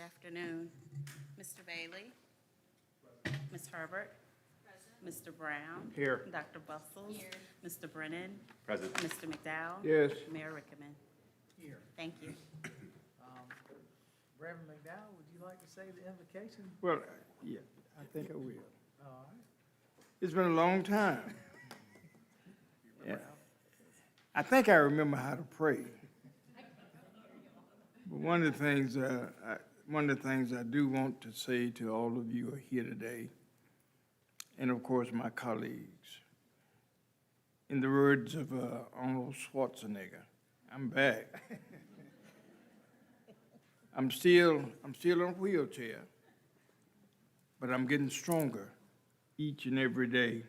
afternoon. Mr. Bailey? Ms. Herbert? Mr. Brown? Here. Dr. Bustles? Mr. Brennan? Present. Mr. McDowell? Yes. Mayor Rickaman? Here. Thank you. Reverend McDowell, would you like to say the invocation? Well, yeah, I think I will. All right. It's been a long time. Yeah. I think I remember how to pray. But one of the things I do want to say to all of you who are here today, and of course my colleagues, in the words of Arnold Schwarzenegger, I'm back. I'm still in a wheelchair, but I'm getting stronger each and every day.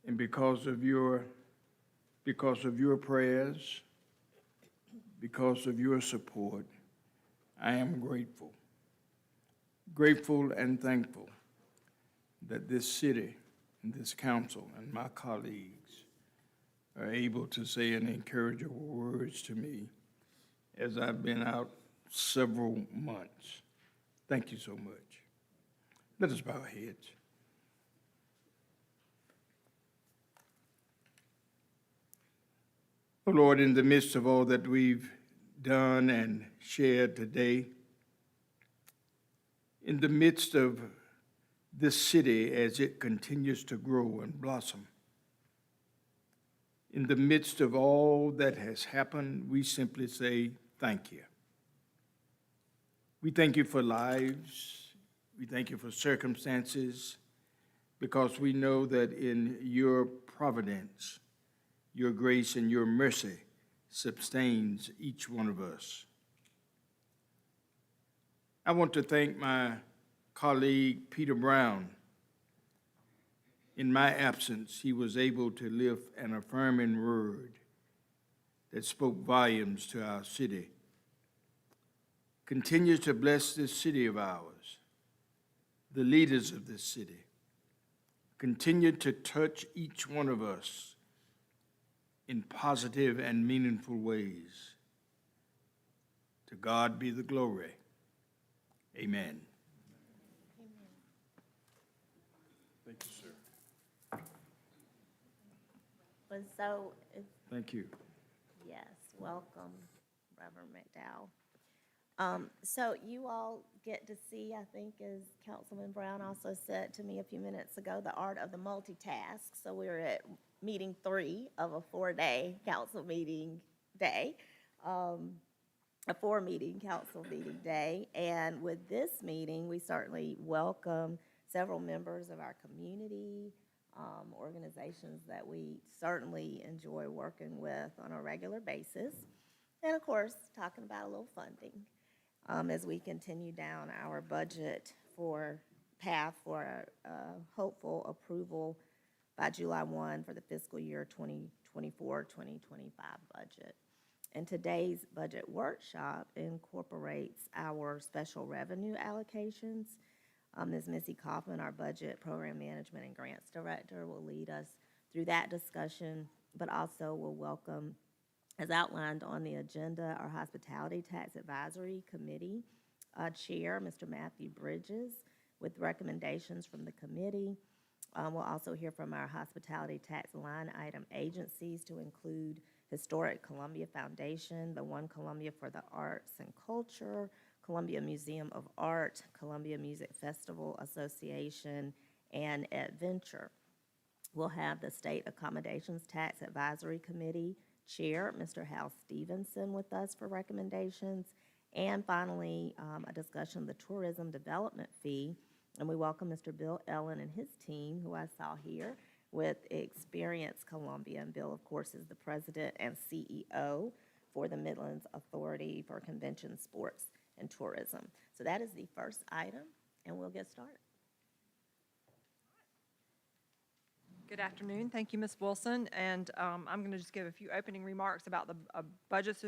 And because of your prayers, because of your support, I am grateful. Grateful and thankful that this city and this council and my colleagues are able to say and encourage words to me as I've been out several months. Thank you so much. Let us bow our heads. Oh Lord, in the midst of all that we've done and shared today, in the midst of this city as it continues to grow and blossom, in the midst of all that has happened, we simply say thank you. We thank you for lives. We thank you for circumstances, because we know that in your providence, your grace and your mercy sustains each one of us. I want to thank my colleague, Peter Brown. In my absence, he was able to lift an affirming word that spoke volumes to our city. Continue to bless this city of ours, the leaders of this city. Continue to touch each one of us in positive and meaningful ways. To God be the glory. Amen. Thank you, sir. Thank you. Yes, welcome, Reverend McDowell. So you all get to see, I think, as Councilman Brown also said to me a few minutes ago, the art of the multitask. So we're at meeting 3 of a 4-day council meeting day, a 4-meeting council meeting day. And with this meeting, we certainly welcome several members of our community, organizations that we certainly enjoy working with on a regular basis. And of course, talking about a little funding as we continue down our budget path for hopeful approval by July 1 for the fiscal year 2024-2025 budget. And today's budget workshop incorporates our special revenue allocations. Ms. Missy Kaufman, our Budget Program Management and Grants Director, will lead us through that discussion, but also will welcome, as outlined on the agenda, our Hospitality Tax Advisory Committee Chair, Mr. Matthew Bridges, with recommendations from the committee. We'll also hear from our hospitality tax line item agencies to include Historic Columbia Foundation, the One Columbia for the Arts and Culture, Columbia Museum of Art, Columbia Music Festival Association, and Adventure. We'll have the State Accommodations Tax Advisory Committee Chair, Mr. Hal Stevenson, with us for recommendations. And finally, a discussion of the tourism development fee. And we welcome Mr. Bill Ellen and his team, who I saw here, with Experience Columbia. And Bill, of course, is the president and CEO for the Midlands Authority for Convention, Sports, and Tourism. So that is the first item, and we'll get started. Good afternoon. Thank you, Ms. Wilson. And I'm going to just give a few opening remarks about the budget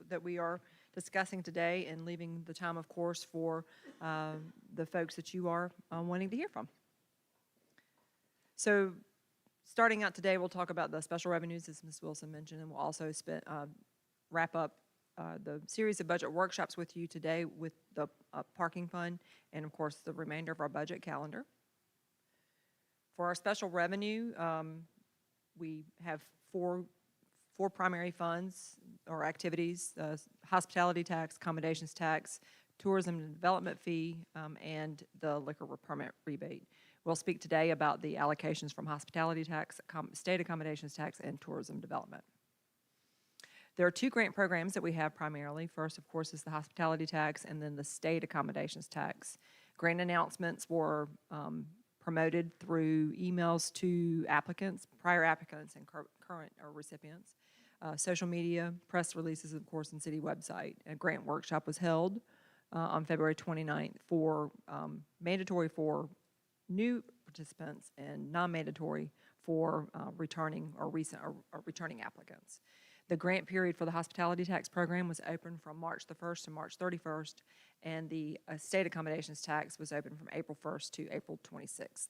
that we are discussing today, and leaving the time, of course, for the folks that you are wanting to hear from. So starting out today, we'll talk about the special revenues, as Ms. Wilson mentioned, and we'll also wrap up the series of budget workshops with you today with the parking fund and, of course, the remainder of our budget calendar. For our special revenue, we have four primary funds or activities: hospitality tax, accommodations tax, tourism and development fee, and the liquor permit rebate. We'll speak today about the allocations from hospitality tax, state accommodations tax, and tourism development. There are two grant programs that we have primarily. First, of course, is the hospitality tax, and then the state accommodations tax. Grant announcements were promoted through emails to applicants, prior applicants, and current recipients. Social media, press releases, of course, and city website. A grant workshop was held on February 29th for mandatory for new participants and non-mandatory for returning or returning applicants. The grant period for the hospitality tax program was open from March the 1st to March 31st, and the state accommodations tax was open from April 1st to April 26th.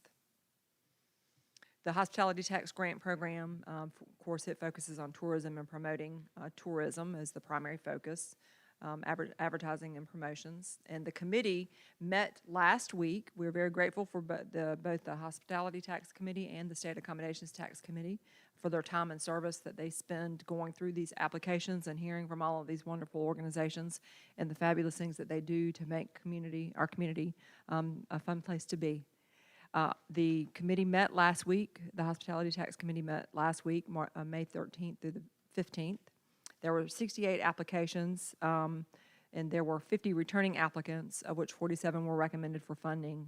The hospitality tax grant program, of course, it focuses on tourism and promoting tourism as the primary focus, advertising and promotions. And the committee met last week. We're very grateful for both the hospitality tax committee and the state accommodations tax committee for their time and service that they spend going through these applications and hearing from all of these wonderful organizations and the fabulous things that they do to make our community a fun place to be. The committee met last week. The hospitality tax committee met last week, May 13th through the 15th. There were 68 applications, and there were 50 returning applicants, of which 47 were recommended for funding,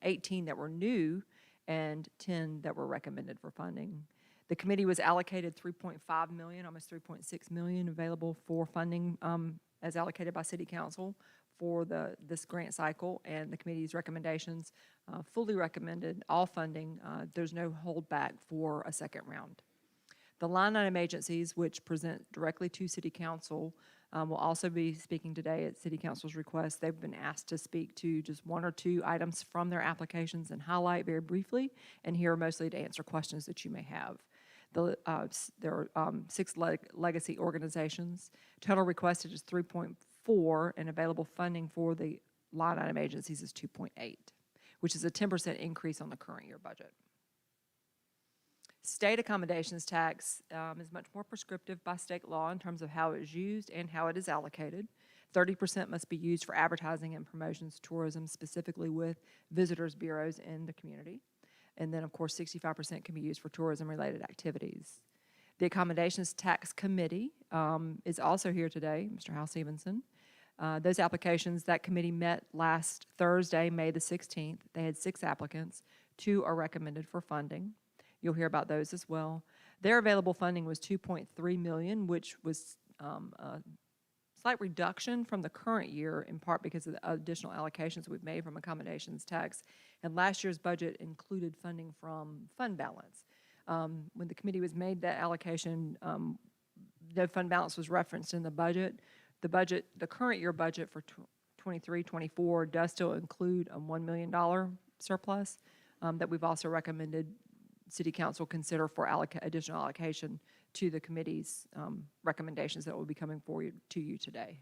18 that were new, and 10 that were recommended for funding. The committee was allocated $3.5 million, almost $3.6 million available for funding as allocated by City Council for this grant cycle, and the committee's recommendations fully recommended all funding. There's no holdback for a second round. The line item agencies, which present directly to City Council, will also be speaking today at City Council's request. They've been asked to speak to just one or two items from their applications and highlight very briefly, and here mostly to answer questions that you may have. There are 6 legacy organizations. Total requested is 3.4, and available funding for the line item agencies is 2.8, which is a 10% increase on the current year budget. State accommodations tax is much more prescriptive by state law in terms of how it is used and how it is allocated. 30% must be used for advertising and promotions, tourism, specifically with visitors bureaus in the community. And then, of course, 65% can be used for tourism-related activities. The Accommodations Tax Committee is also here today, Mr. Hal Stevenson. Those applications, that committee met last Thursday, May the 16th. They had 6 applicants. 2 are recommended for funding. You'll hear about those as well. Their available funding was $2.3 million, which was a slight reduction from the current year, in part because of the additional allocations we've made from accommodations tax. And last year's budget included funding from fund balance. When the committee was made that allocation, the fund balance was referenced in the budget. The current year budget for 23-24 does still include a $1 million surplus that we've also recommended City Council consider for additional allocation to the committee's recommendations that will be coming forward to you today.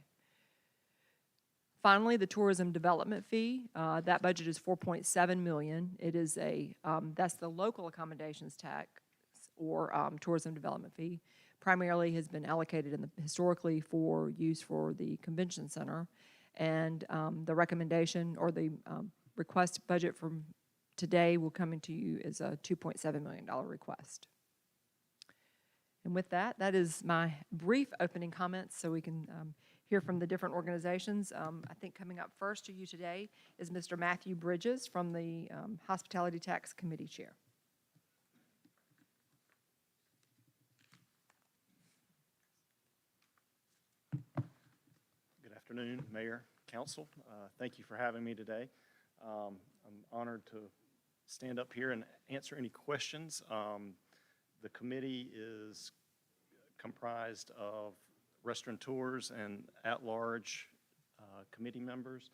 Finally, the tourism development fee, that budget is $4.7 million. It is that's the local accommodations tax or tourism development fee. Primarily has been allocated historically for use for the convention center, and the recommendation or the request budget from today will come into you as a $2.7 million request. And with that, that is my brief opening comments so we can hear from the different organizations. I think coming up first to you today is Mr. Matthew Bridges from the Hospitality Tax Committee Chair. Good afternoon, Mayor, Council. Thank you for having me today. I'm honored to stand up here and answer any questions. The committee is comprised of restaurateurs and at-large committee members.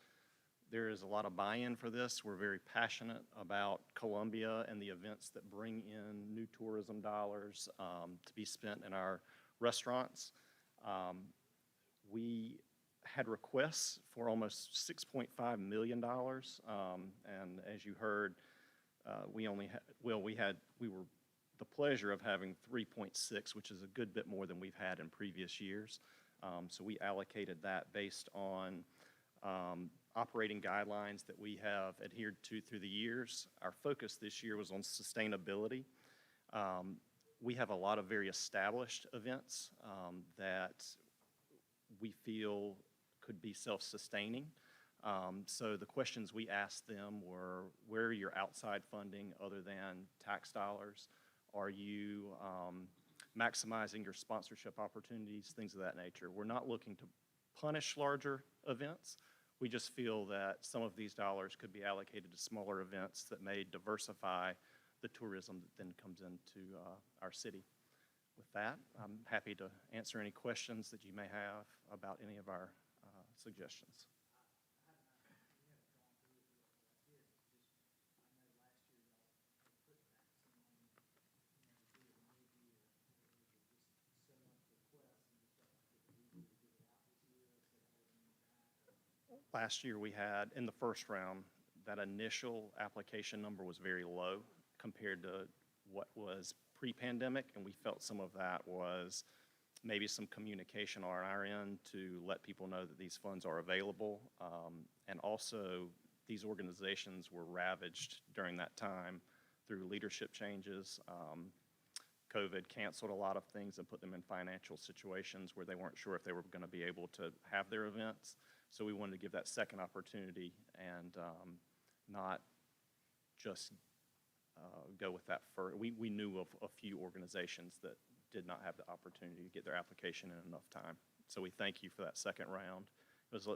There is a lot of buy-in for this. We're very passionate about Columbia and the events that bring in new tourism dollars to be spent in our restaurants. We had requests for almost $6.5 million. And as you heard, we only had, well, we were the pleasure of having 3.6, which is a good bit more than we've had in previous years. So we allocated that based on operating guidelines that we have adhered to through the years. Our focus this year was on sustainability. We have a lot of very established events that we feel could be self-sustaining. So the questions we asked them were, where are your outside funding other than tax dollars? Are you maximizing your sponsorship opportunities, things of that nature? We're not looking to punish larger events. We just feel that some of these dollars could be allocated to smaller events that may diversify the tourism that then comes into our city. With that, I'm happy to answer any questions that you may have about any of our suggestions. Last year we had, in the first round, that initial application number was very low compared to what was pre-pandemic, and we felt some of that was maybe some communication on our end to let people know that these funds are available. And also, these organizations were ravaged during that time through leadership changes. COVID canceled a lot of things and put them in financial situations where they weren't sure if they were going to be able to have their events. So we wanted to give that second opportunity and not just go with that first. We knew of a few organizations that did not have the opportunity to get their application in enough time. So we thank you for that second round. It was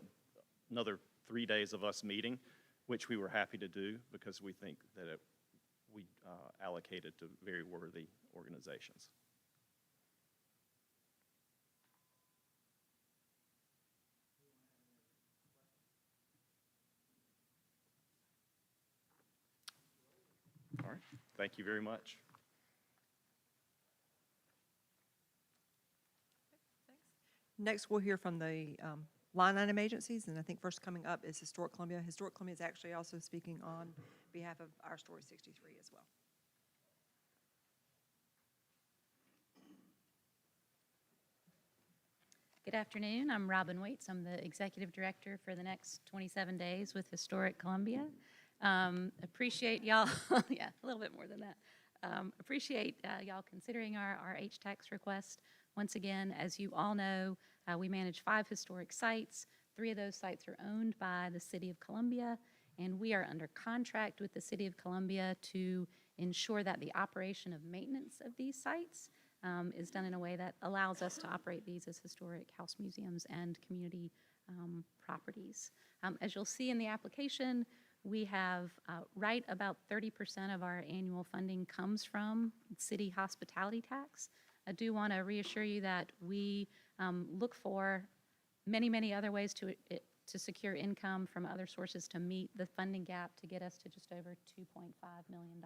another 3 days of us meeting, which we were happy to do because we think that we allocated to very worthy organizations. All right, thank you very much. Next, we'll hear from the line item agencies, and I think first coming up is Historic Columbia. Historic Columbia is actually also speaking on behalf of Our Story 63 as well. Good afternoon. I'm Robin Waits. I'm the Executive Director for the next 27 days with Historic Columbia. Appreciate y'all, yeah, a little bit more than that. Appreciate y'all considering our HTAX request. Once again, as you all know, we manage 5 historic sites. 3 of those sites are owned by the City of Columbia, and we are under contract with the City of Columbia to ensure that the operation of maintenance of these sites is done in a way that allows us to operate these as historic house museums and community properties. As you'll see in the application, we have right about 30% of our annual funding comes from city hospitality tax. I do want to reassure you that we look for many, many other ways to secure income from other sources to meet the funding gap to get us to just over $2.5 million.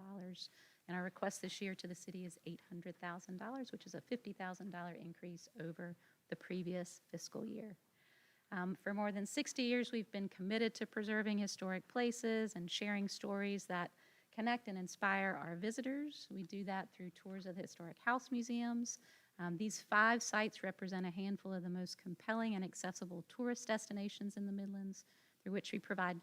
And our request this year to the city is $800,000, which is a $50,000 increase over the previous fiscal year. For more than 60 years, we've been committed to preserving historic places and sharing stories that connect and inspire our visitors. We do that through tours of the historic house museums. These 5 sites represent a handful of the most compelling and accessible tourist destinations in the Midlands, through which we provide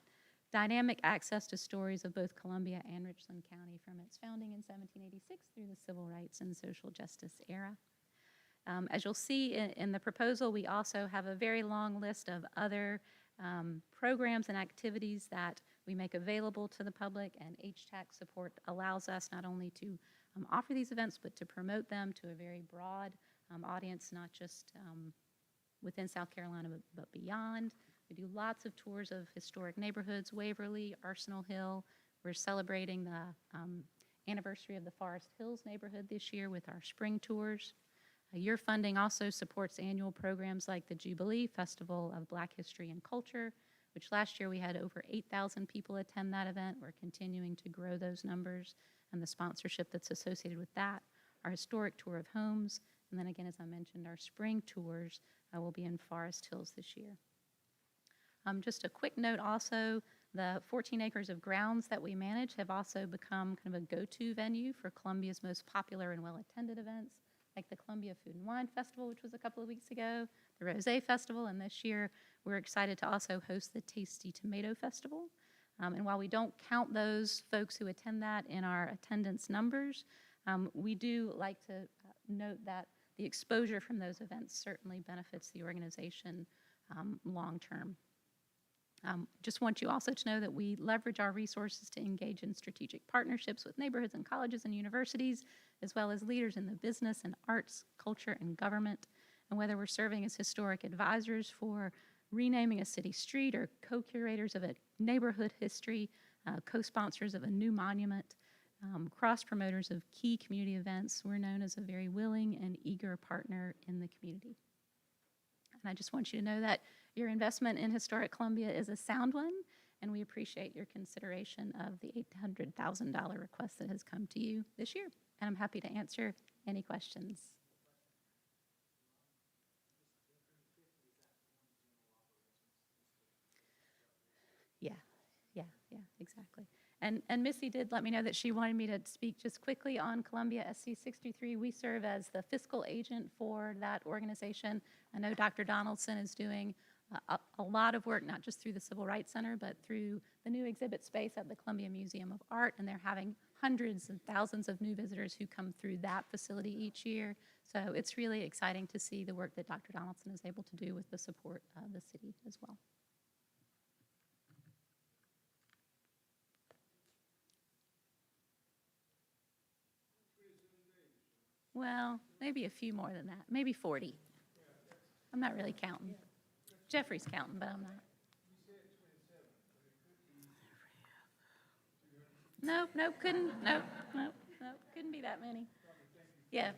dynamic access to stories of both Columbia and Richland County from its founding in 1786 through the civil rights and social justice era. As you'll see in the proposal, we also have a very long list of other programs and activities that we make available to the public, and HTAX support allows us not only to offer these events, but to promote them to a very broad audience, not just within South Carolina, but beyond. We do lots of tours of historic neighborhoods, Waverly, Arsenal Hill. We're celebrating the anniversary of the Forest Hills neighborhood this year with our spring tours. Your funding also supports annual programs like the Jubilee Festival of Black History and Culture, which last year we had over 8,000 people attend that event. We're continuing to grow those numbers and the sponsorship that's associated with that. Our historic tour of homes, and then again, as I mentioned, our spring tours will be in Forest Hills this year. Just a quick note also, the 14 acres of grounds that we manage have also become kind of a go-to venue for Columbia's most popular and well-attended events, like the Columbia Food and Wine Festival, which was a couple of weeks ago, the Rosé Festival, and this year we're excited to also host the Tasty Tomato Festival. And while we don't count those folks who attend that in our attendance numbers, we do like to note that the exposure from those events certainly benefits the organization long-term. Just want you also to know that we leverage our resources to engage in strategic partnerships with neighborhoods and colleges and universities, as well as leaders in the business and arts, culture, and government. And whether we're serving as historic advisors for renaming a city street or co-curators of a neighborhood history, co-sponsors of a new monument, cross-promoters of key community events, we're known as a very willing and eager partner in the community. And I just want you to know that your investment in Historic Columbia is a sound one, and we appreciate your consideration of the $800,000 request that has come to you this year. And I'm happy to answer any questions. Yeah, exactly. And Missy did let me know that she wanted me to speak just quickly on Columbia SC 63. We serve as the fiscal agent for that organization. I know Dr. Donaldson is doing a lot of work, not just through the Civil Rights Center, but through the new exhibit space at the Columbia Museum of Art, and they're having hundreds and thousands of new visitors who come through that facility each year. So it's really exciting to see the work that Dr. Donaldson is able to do with the support of the city as well. Well, maybe a few more than that, maybe 40. I'm not really counting. Jeffrey's counting, but I'm not. Nope, couldn't be that many. Yeah.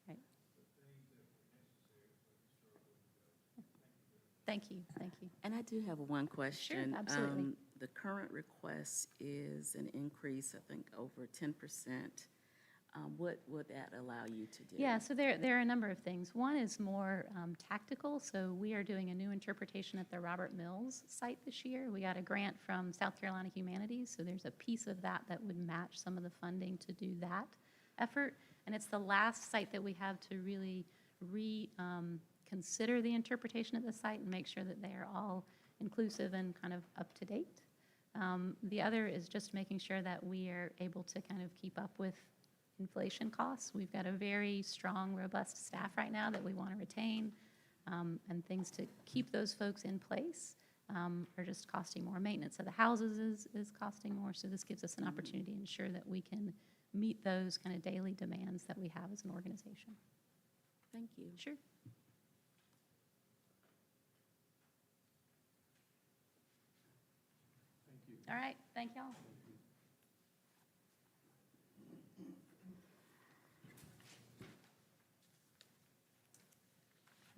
Right. Thank you. And I do have one question. absolutely. The current request is an increase, I think, over 10%. What would that allow you to do? Yeah, so there are a number of things. One is more tactical, so we are doing a new interpretation at the Robert Mills site this year. We got a grant from South Carolina Humanities, so there's a piece of that that would match some of the funding to do that effort. And it's the last site that we have to really consider the interpretation of the site and make sure that they are all inclusive and kind of up to date. The other is just making sure that we are able to kind of keep up with inflation costs. We've got a very strong, robust staff right now that we want to retain, and things to keep those folks in place are just costing more. Maintenance of the houses is costing more, so this gives us an opportunity to ensure that we can meet those kind of daily demands that we have as an organization. Thank you. Sure. All right, thank y'all.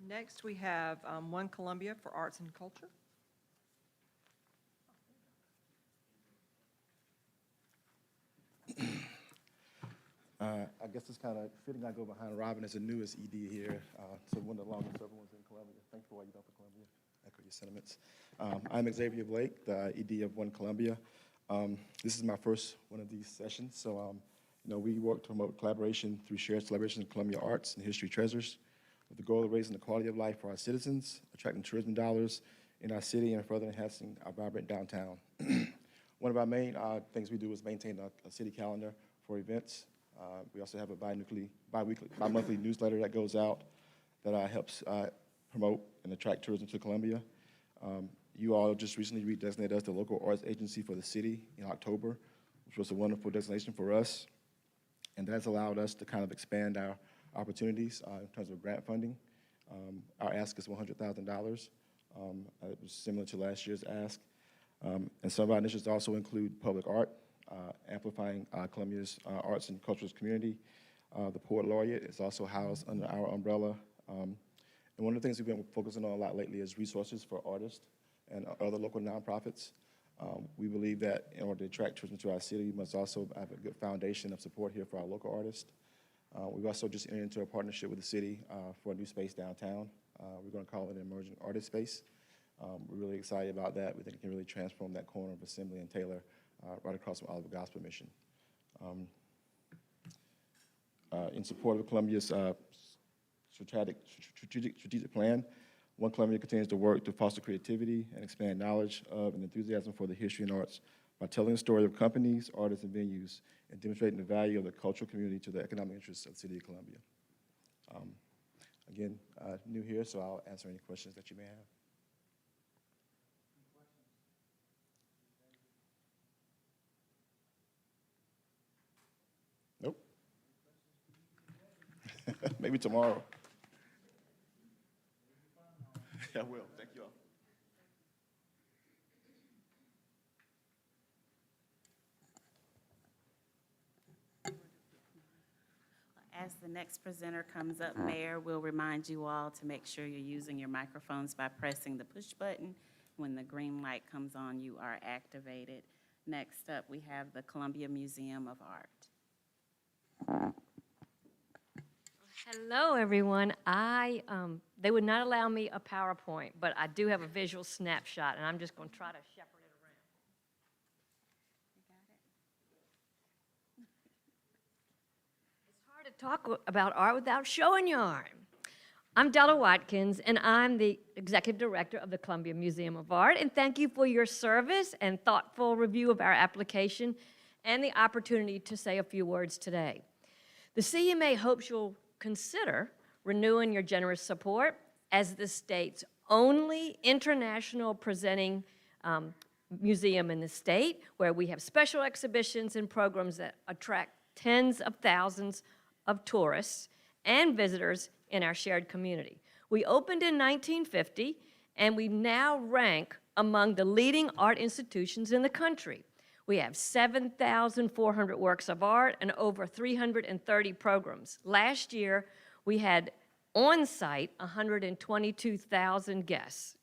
Next, we have One Columbia for Arts and Culture. I guess it's kind of fitting I go behind Robin as the newest ED here, so one of the longest serving ones in Columbia. Thanks for what you've done for Columbia. Echo your sentiments. I'm Xavier Blake, the ED of One Columbia. This is my first one of these sessions, so we work to promote collaboration through shared celebration of Columbia arts and history treasures, with the goal of raising the quality of life for our citizens, attracting tourism dollars in our city, and further enhancing our vibrant downtown. One of our main things we do is maintain a city calendar for events. We also have a bi-monthly newsletter that goes out that helps promote and attract tourism to Columbia. You all just recently redesignated us the local arts agency for the city in October, which was a wonderful designation for us. And that's allowed us to kind of expand our opportunities in terms of grant funding. Our ask is $100,000. It was similar to last year's ask. And some of our initiatives also include public art, amplifying Columbia's arts and cultural community. The Poet Laureate is also housed under our umbrella. And one of the things we've been focusing on a lot lately is resources for artists and other local nonprofits. We believe that in order to attract tourism to our city, we must also have a good foundation of support here for our local artists. We've also just entered into a partnership with the city for a new space downtown. We're going to call it an emerging artist space. We're really excited about that. We think it can really transform that corner of Assembly and Taylor right across from Oliver Gospel Mission. In support of Columbia's strategic plan, One Columbia continues to work to foster creativity and expand knowledge of and enthusiasm for the history and arts by telling the story of companies, artists, and venues, and demonstrating the value of the cultural community to the economic interests of the city of Columbia. Again, new here, so I'll answer any questions that you may have. Nope. Maybe tomorrow. I will. Thank you all. As the next presenter comes up, Mayor, we'll remind you all to make sure you're using your microphones by pressing the push button. When the green light comes on, you are activated. Next up, we have the Columbia Museum of Art. Hello, everyone. They would not allow me a PowerPoint, but I do have a visual snapshot, and I'm just going to try to shepherd it around. It's hard to talk about art without showing you art. I'm Della Watkins, and I'm the Executive Director of the Columbia Museum of Art, and thank you for your service and thoughtful review of our application and the opportunity to say a few words today. The CMA hopes you'll consider renewing your generous support as the state's only international presenting museum in the state, where we have special exhibitions and programs that attract tens of thousands of tourists and visitors in our shared community. We opened in 1950, and we now rank among the leading art institutions in the country. We have 7,400 works of art and over 330 programs. Last year, we had on-site 122,000 guests.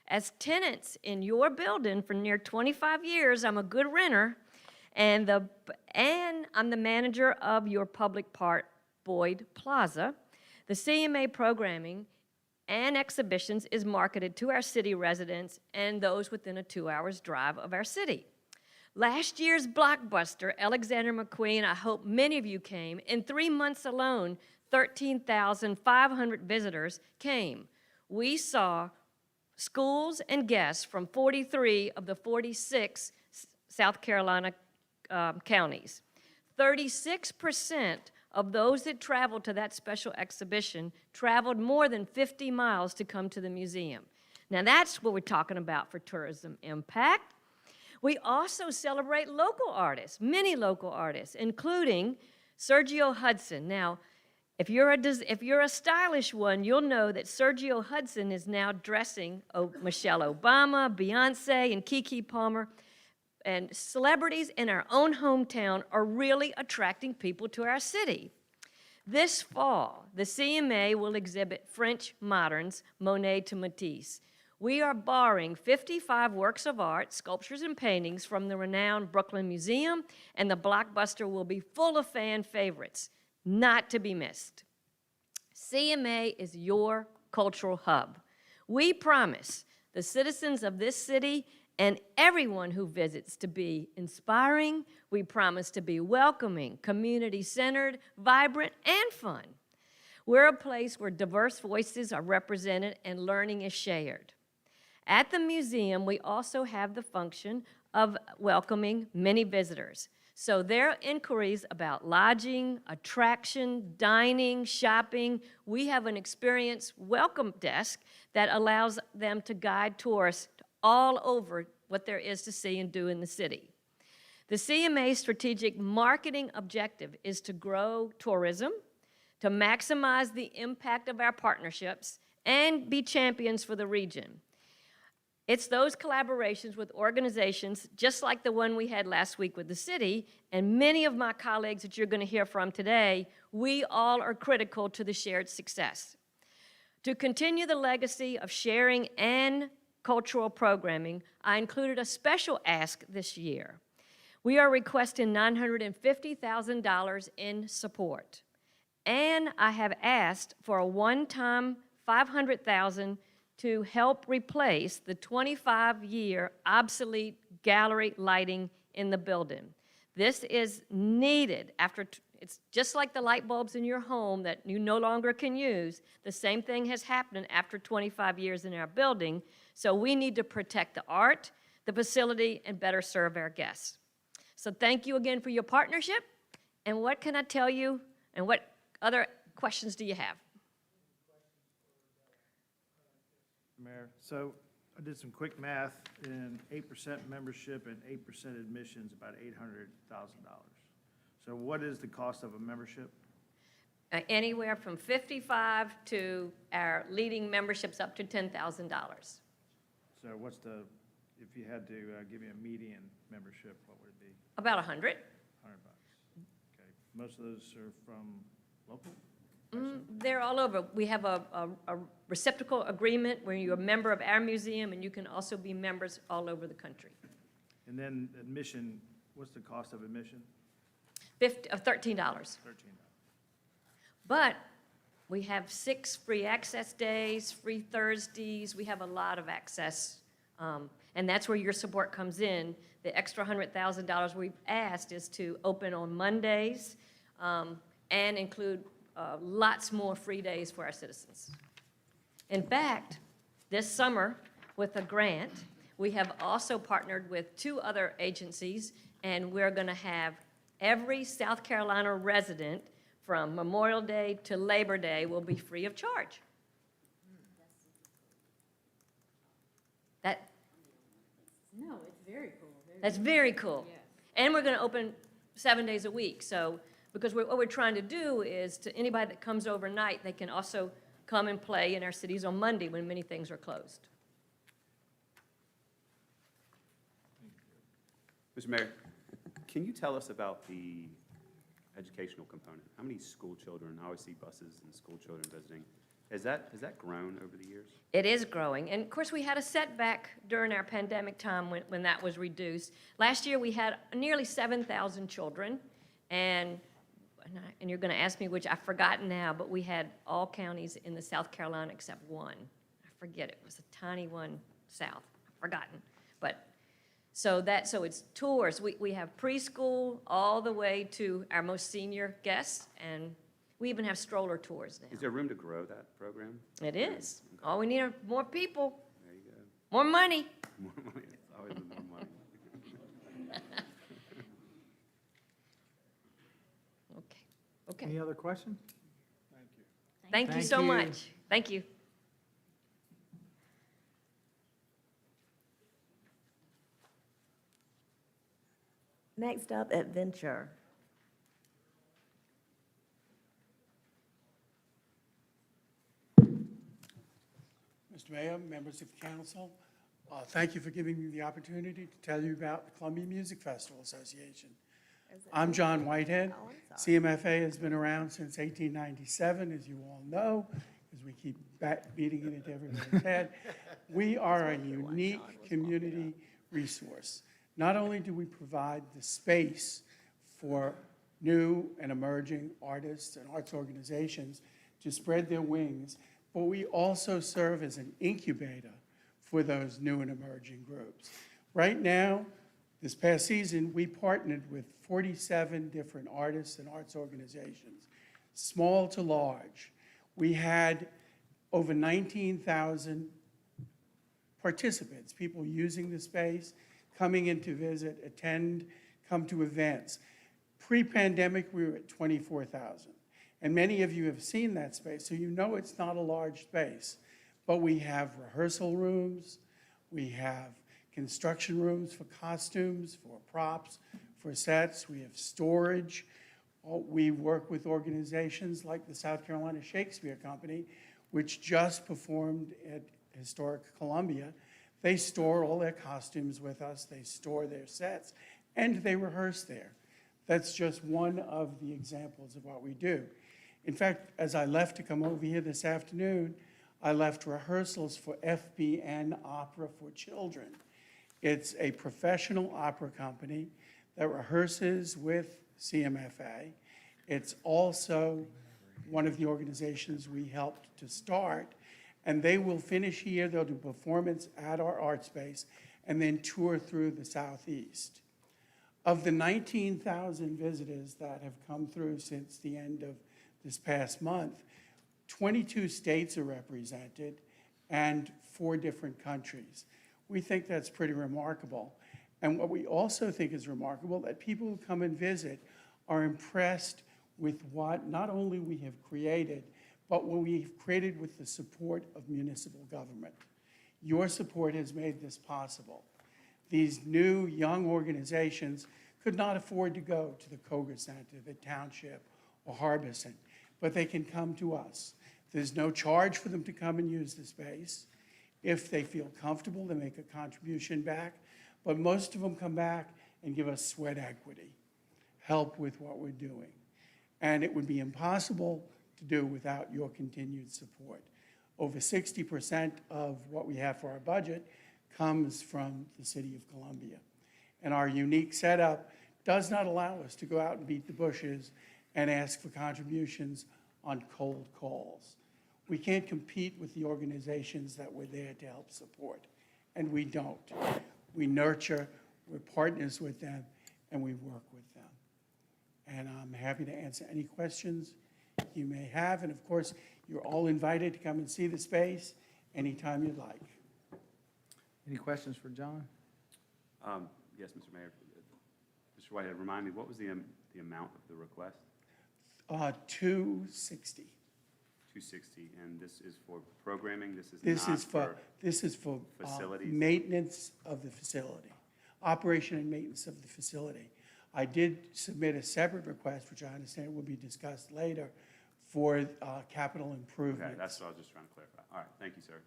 As tenants in your building for near 25 years, I'm a good renter, and I'm the manager of your public park, Boyd Plaza. The CMA programming and exhibitions is marketed to our city residents and those within a 2-hour drive of our city. Last year's blockbuster, Alexander McQueen, I hope many of you came. In 3 months alone, 13,500 visitors came. We saw schools and guests from 43 of the 46 South Carolina counties. 36% of those that traveled to that special exhibition traveled more than 50 miles to come to the museum. Now that's what we're talking about for tourism impact. We also celebrate local artists, many local artists, including Sergio Hudson. Now, if you're a stylish one, you'll know that Sergio Hudson is now dressing Michelle Obama, Beyonce, and Keke Palmer. And celebrities in our own hometown are really attracting people to our city. This fall, the CMA will exhibit French moderns, Monet to Matisse. We are borrowing 55 works of art, sculptures and paintings from the renowned Brooklyn Museum, and the blockbuster will be full of fan favorites, not to be missed. CMA is your cultural hub. We promise the citizens of this city and everyone who visits to be inspiring. We promise to be welcoming, community-centered, vibrant, and fun. We're a place where diverse voices are represented and learning is shared. At the museum, we also have the function of welcoming many visitors. So their inquiries about lodging, attraction, dining, shopping, we have an experienced welcome desk that allows them to guide tourists all over what there is to see and do in the city. The CMA's strategic marketing objective is to grow tourism, to maximize the impact of our partnerships, and be champions for the region. It's those collaborations with organizations just like the one we had last week with the city, and many of my colleagues that you're going to hear from today, we all are critical to the shared success. To continue the legacy of sharing and cultural programming, I included a special ask this year. We are requesting $950,000 in support. And I have asked for a one-time $500,000 to help replace the 25-year obsolete gallery lighting in the building. This is needed after, it's just like the light bulbs in your home that you no longer can use. The same thing has happened after 25 years in our building. So we need to protect the art, the facility, and better serve our guests. So thank you again for your partnership. And what can I tell you? And what other questions do you have? Mayor, so I did some quick math, and 8% membership and 8% admissions, about $800,000. So what is the cost of a membership? Anywhere from $55 to our leading memberships up to $10,000. So what's the, if you had to give me a median membership, what would it be? About 100. $100. Okay, most of those are from local? They're all over. We have a receptacle agreement where you're a member of our museum, and you can also be members all over the country. And then admission, what's the cost of admission? $13. $13. But we have 6 free access days, free Thursdays. We have a lot of access, and that's where your support comes in. The extra $100,000 we've asked is to open on Mondays and include lots more free days for our citizens. In fact, this summer, with a grant, we have also partnered with 2 other agencies, and we're going to have every South Carolina resident from Memorial Day to Labor Day will be free of charge. No, it's very cool. That's very cool. And we're going to open 7 days a week. So, because what we're trying to do is to anybody that comes overnight, they can also come and play in our cities on Monday when many things are closed. Mr. Mayor, can you tell us about the educational component? How many school children, I always see buses and school children visiting. Has that grown over the years? It is growing. And of course, we had a setback during our pandemic time when that was reduced. Last year, we had nearly 7,000 children. And you're going to ask me which I've forgotten now, but we had all counties in the South Carolina except one. I forget, it was a tiny one south. I've forgotten. But so it's tours. We have preschool all the way to our most senior guests, and we even have stroller tours now. Is there room to grow that program? It is. All we need are more people, There you go. more money. More money. It's always more money. Okay. Any other questions? Thank you Thank so you. much. Thank you. Next up, Adventure. Mr. Mayor, members of council, thank you for giving me the opportunity to tell you about the Columbia Music Festival Association. I'm John Whitehead. Oh, I'm sorry. CMFA has been around since 1897, as you all know, because we keep beating it into everybody's head. We are a unique community resource. Not only do we provide the space for new and emerging artists and arts organizations to spread their wings, but we also serve as an incubator for those new and emerging groups. Right now, this past season, we partnered with 47 different artists and arts organizations, small to large. We had over 19,000 participants, people using the space, coming in to visit, attend, come to events. Pre-pandemic, we were at 24,000. And many of you have seen that space, so you know it's not a large space. But we have rehearsal rooms, we have construction rooms for costumes, for props, for sets, we have storage. We work with organizations like the South Carolina Shakespeare Company, which just performed at Historic Columbia. They store all their costumes with us, they store their sets, and they rehearse there. That's just one of the examples of what we do. In fact, as I left to come over here this afternoon, I left rehearsals for FBN Opera for Children. It's a professional opera company that rehearses with CMFA. It's also one of the organizations we helped to start, and they will finish here. They'll do performance at our art space and then tour through the Southeast. Of the 19,000 visitors that have come through since the end of this past month, 22 states are represented and 4 different countries. We think that's pretty remarkable. And what we also think is remarkable, that people who come and visit are impressed with what not only we have created, but what we've created with the support of municipal government. Your support has made this possible. These new young organizations could not afford to go to the Koger Center, the Township, or Harbison, but they can come to us. There's no charge for them to come and use the space. If they feel comfortable, they make a contribution back, but most of them come back and give us sweat equity, help with what we're doing. And it would be impossible to do without your continued support. Over 60% of what we have for our budget comes from the city of Columbia. And our unique setup does not allow us to go out and beat the bushes and ask for contributions on cold calls. We can't compete with the organizations that we're there to help support, and we don't. We nurture, we're partners with them, and we work with them. And I'm happy to answer any questions you may have, and of course, you're all invited to come and see the space anytime you'd like. Any questions for John? Yes, Mr. Mayor. Mr. Whitehead, remind me, what was the amount of the request? 260. 260, and this is for programming? This is for facilities? maintenance of the facility, operation and maintenance of the facility. I did submit a separate request, which I understand will be discussed later, for capital improvements. Okay, that's what I was just trying to clarify. All right, thank you, sir.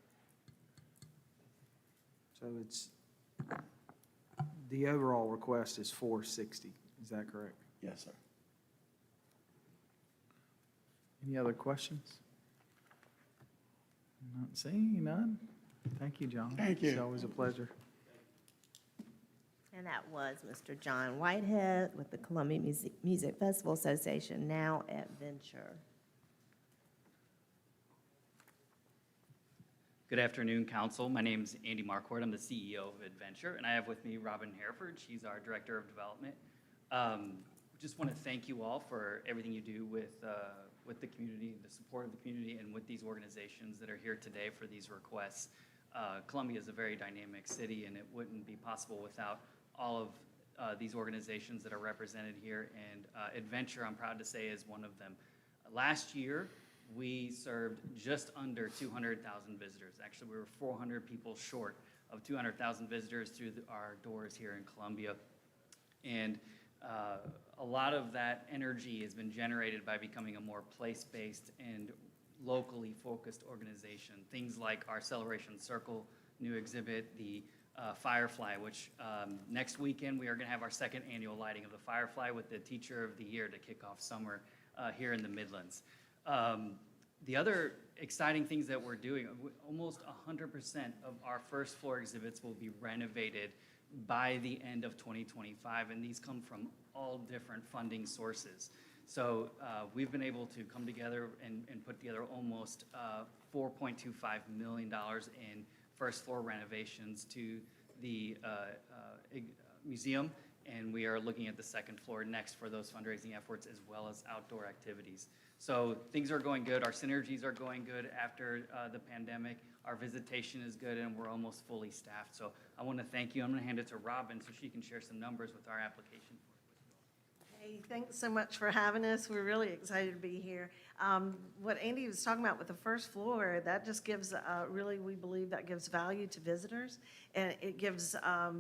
So it's, the overall request is 460, is that correct? Yes, sir. Any other questions? Not seeing none. Thank you, John. Thank you. It's always a pleasure. And that was Mr. John Whitehead with the Columbia Music Festival Association, now at Venture. Good afternoon, Council. My name is Andy Marquardt. I'm the CEO of Adventure, and I have with me Robin Hereford. She's our Director of Development. Just want to thank you all for everything you do with the community, the support of the community, and with these organizations that are here today for these requests. Columbia is a very dynamic city, and it wouldn't be possible without all of these organizations that are represented here, and Adventure, I'm proud to say, is one of them. Last year, we served just under 200,000 visitors. Actually, we were 400 people short of 200,000 visitors through our doors here in Columbia. And a lot of that energy has been generated by becoming a more place-based and locally focused organization. Things like our Celebration Circle new exhibit, the Firefly, which next weekend we are going to have our 2nd annual lighting of the Firefly with the Teacher of the Year to kick off summer here in the Midlands. The other exciting things that we're doing, almost 100% of our first floor exhibits will be renovated by the end of 2025, and these come from all different funding sources. So we've been able to come together and put together almost $4.25 million in first floor renovations to the museum, and we are looking at the 2nd floor next for those fundraising efforts as well as outdoor activities. So things are going good. Our synergies are going good after the pandemic. Our visitation is good, and we're almost fully staffed. So I want to thank you. I'm going to hand it to Robin so she can share some numbers with our application. Hey, thanks so much for having us. We're really excited to be here. What Andy was talking about with the first floor, that just gives, really, we believe that gives value to visitors, and it gives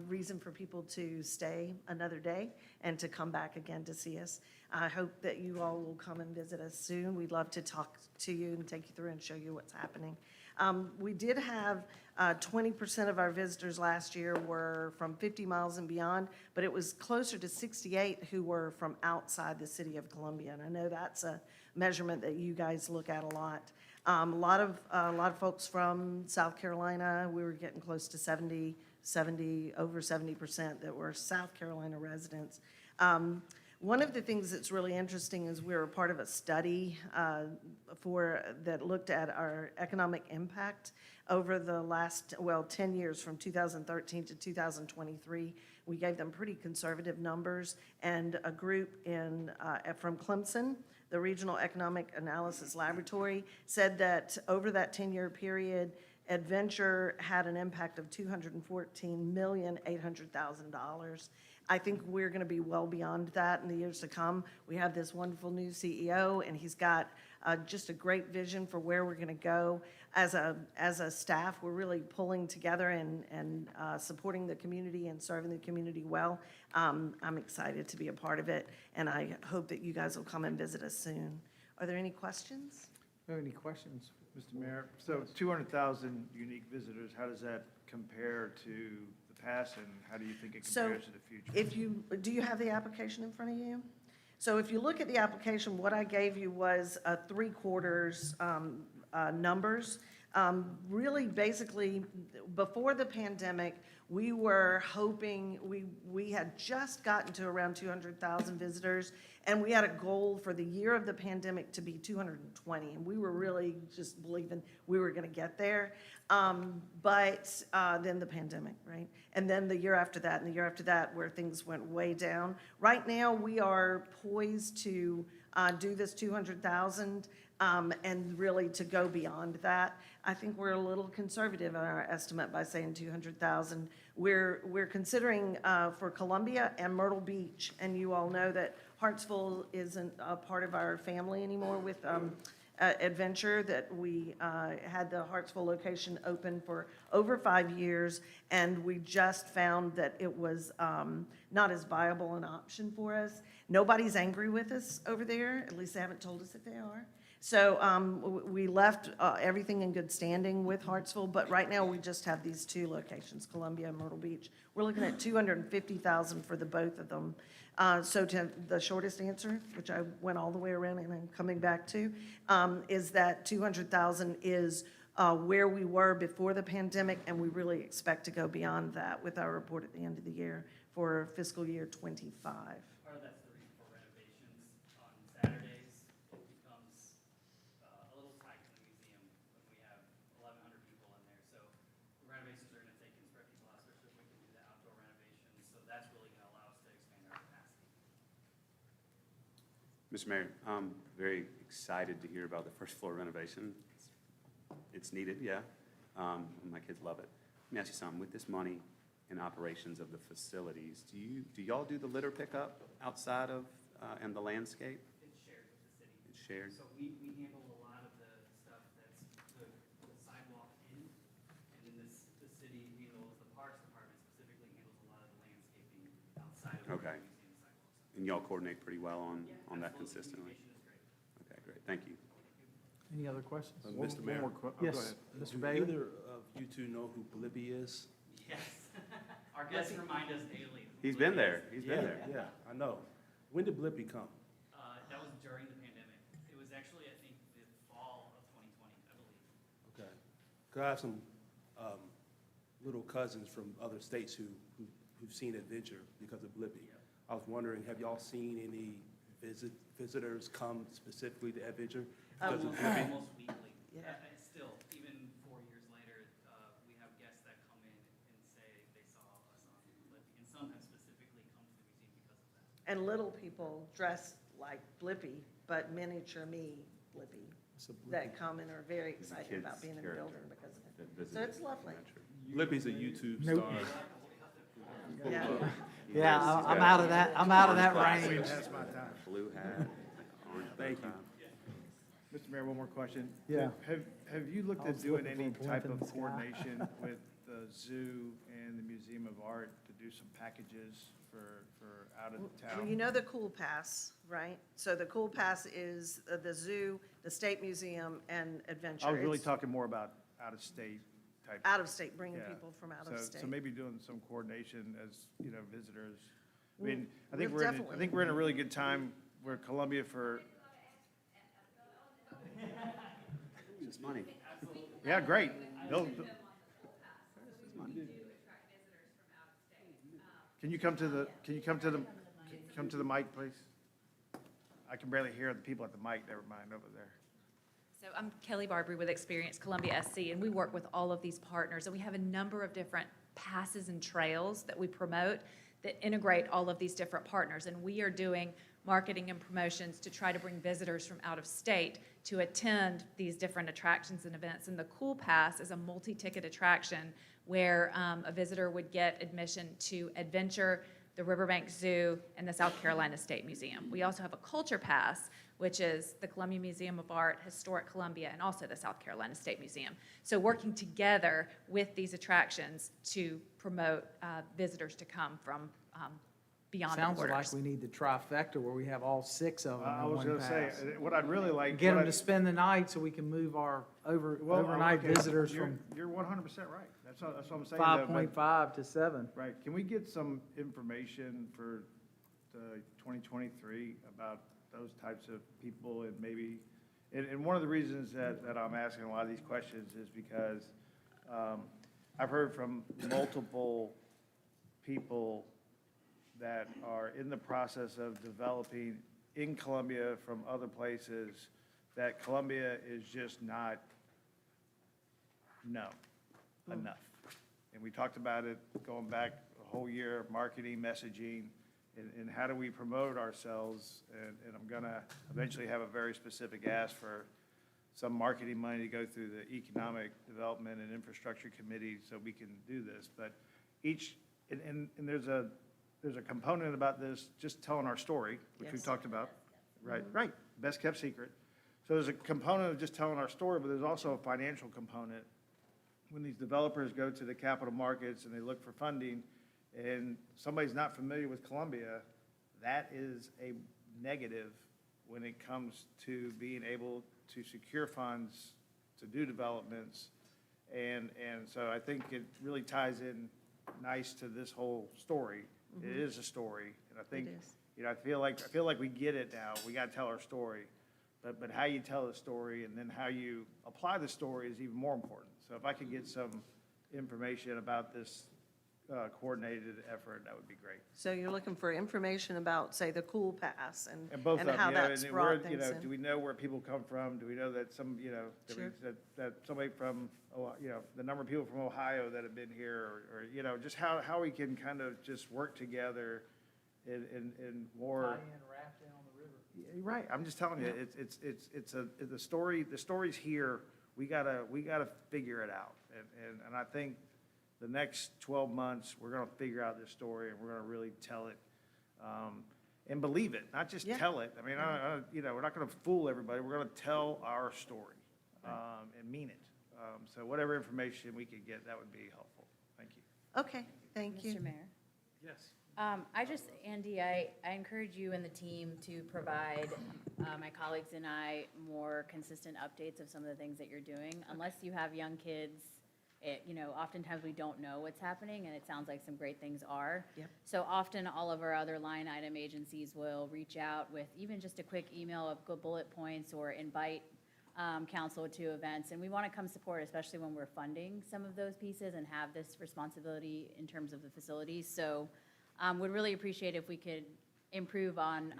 reason for people to stay another day and to come back again to see us. I hope that you all will come and visit us soon. We'd love to talk to you and take you through and show you what's happening. We did have 20% of our visitors last year were from 50 miles and beyond, but it was closer to 68 who were from outside the city of Columbia. And I know that's a measurement that you guys look at a lot. A lot of folks from South Carolina, we were getting close to 70, over 70% that were South Carolina residents. One of the things that's really interesting is we're a part of a study that looked at our economic impact over the last, 10 years, from 2013 to 2023. We gave them pretty conservative numbers, and a group from Clemson, the Regional Economic Analysis Laboratory, said that over that 10-year period, Adventure had an impact of $214,800,000. I think we're going to be well beyond that in the years to come. We have this wonderful new CEO, and he's got just a great vision for where we're going to go. As a staff, we're really pulling together and supporting the community and serving the community well. I'm excited to be a part of it, and I hope that you guys will come and visit us soon. Are there any questions? Any questions? Mr. Mayor, so 200,000 unique visitors, how does that compare to the past, and how do you think it compares to the future? Do you have the application in front of you? So if you look at the application, what I gave you was 3/4 numbers. Really, basically, before the pandemic, we were hoping, we had just gotten to around 200,000 visitors, and we had a goal for the year of the pandemic to be 220, and we were really just believing we were going to get there. But then the pandemic, right? And then the year after that, and the year after that, where things went way down. Right now, we are poised to do this 200,000, and really to go beyond that. I think we're a little conservative in our estimate by saying 200,000. We're considering for Columbia and Myrtle Beach, and you all know that Hartsville isn't a part of our family anymore with Adventure, that we had the Hartsville location open for over 5 years, and we just found that it was not as viable an option for us. Nobody's angry with us over there, at least they haven't told us that they are. So we left everything in good standing with Hartsville, but right now we just have these 2 locations, Columbia and Myrtle Beach. We're looking at 250,000 for the both of them. So to the shortest answer, which I went all the way around and I'm coming back to, is that 200,000 is where we were before the pandemic, and we really expect to go beyond that with our report at the end of the year for fiscal year '25. Part of that's the reason for renovations. On Saturdays, it becomes a little tight in the museum when we have 1,100 people in there. So the renovations are going to take and spread people out, especially if we can do the outdoor renovations. So that's really going to allow us to expand our capacity. Mr. Mayor, I'm very excited to hear about the first floor renovation. It's needed, yeah. My kids love it. Let me ask you something. With this money and operations of the facilities, do y'all do the litter pickup outside of, and the landscape? It's shared with the city. It's shared? So we handle a lot of the stuff that's the sidewalk in, and then the city handles, the Parks Department specifically handles a lot of the landscaping outside of Okay. the museum sidewalks. And y'all coordinate pretty well on that Absolutely. consistently? Communication is great. Okay, great. Thank you. Any other questions? Mr. Mayor. Go Yes, ahead. Mr. Do Bailey? either of you two know who Blippi is? Yes. Our guests remind us daily. He's been there. He's been there. Yeah, I know. When did Blippi come? That was during the pandemic. It was actually, I think, the fall of 2020, I believe. Okay. 'Cause I have some little cousins from other states who've seen Adventure because of Blippi. I was wondering, have y'all seen any visitors come specifically to Adventure because of Blippi? Almost weekly. Yeah. Still, even 4 years later, we have guests that come in and say they saw us on Blippi, and sometimes specifically come to the museum because of that. And little people dressed like Blippi, but miniature me Blippi, It's a Blippi. that come and are very excited kid's about being in the character building because of that it. So visited it's lovely. Adventure. Blippi's a YouTube Nope. star. Yeah. Yeah, I'm out of that, range. That's my time. Blue hat, orange bow Thank you. tie. Mr. Mayor, one more question. Yeah. Have you looked I at was doing looking any for a type blimp in of the sky. coordination with the zoo and the Museum of Art to do some packages for out of Well, town? you know the Cool Pass, right? So the Cool Pass is the zoo, the State Museum, and Adventure. I was really It's talking more about out-of-state type. Out of state, bringing Yeah. people from out of state. So maybe doing some coordination as, visitors. I mean, I think We'll we're in, definitely. I think we're in a really good time. We're Columbia for, money. Yeah, great. They'll- Can you come to the, come to the mic, please? I can barely hear the people at the mic, never mind over there. So I'm Kelly Barbary with Experience Columbia SC, and we work with all of these partners, and we have a number of different passes and trails that we promote that integrate all of these different partners, and we are doing marketing and promotions to try to bring visitors from out of state to attend these different attractions and events. And the Cool Pass is a multi-ticket attraction where a visitor would get admission to Adventure, the Riverbank Zoo, and the South Carolina State Museum. We also have a Culture Pass, which is the Columbia Museum of Art, Historic Columbia, and also the South Carolina State Museum. So working together with these attractions to promote visitors to come from beyond the Sounds borders. like we need the trifecta where we have all 6 of them I in was one gonna say, pass. what I'd really like. Get what them I- to spend the night so we can move our Well, overnight okay, visitors you're- from You're 100% right. That's what I'm saying. though, but- 5.5 to 7. Right, can we get some information for the 2023 about those types of people and maybe, and one of the reasons that I'm asking a lot of these questions is because I've heard from multiple people that are in the process of developing in Columbia from other places, that Columbia is just not enough. And we talked about it going back a whole year, marketing, messaging, and how do we promote ourselves? And I'm gonna eventually have a very specific ask for some marketing money to go through the Economic Development and Infrastructure Committee so we can do this. But and there's a component about this, just telling our story, which we Yes. talked about. Right, best kept secret. So there's a component of just telling our story, but there's also a financial component. When these developers go to the capital markets and they look for funding, and somebody's not familiar with Columbia, that is a negative when it comes to being able to secure funds to do developments. And so I think it really ties in nice to this whole story. It is a story, and I think, is. I feel like we get it now. We gotta tell our story. But how you tell the story and then how you apply the story is even more important. So if I could get some information about this coordinated effort, that would be great. So you're looking for information about, say, the Cool Pass And both of and how them, that's and brought where, things do in? we know where people come from? Do we know that some, Sure. that somebody from, the number of people from Ohio that have been here, or, just how we can kind of just work together in more. You're right, I'm just telling you, the story's here, we gotta figure it out. And I think the next 12 months, we're gonna figure out this story, and we're gonna really tell it, and believe it, not just Yeah. tell it. I mean, we're not gonna fool everybody, we're gonna tell our story, and mean it. So whatever information we could get, that would be helpful. Thank you. Okay, thank you. Mr. Mayor. Yes. Andy, I encourage you and the team to provide my colleagues and I more consistent updates of some of the things that you're doing. Unless you have young kids, oftentimes we don't know what's happening, and it sounds like some great things are. Yep. So often, all of our other line item agencies will reach out with even just a quick email of good bullet points or invite council to events, and we want to come support, especially when we're funding some of those pieces and have this responsibility in terms of the facilities. So would really appreciate if we could improve on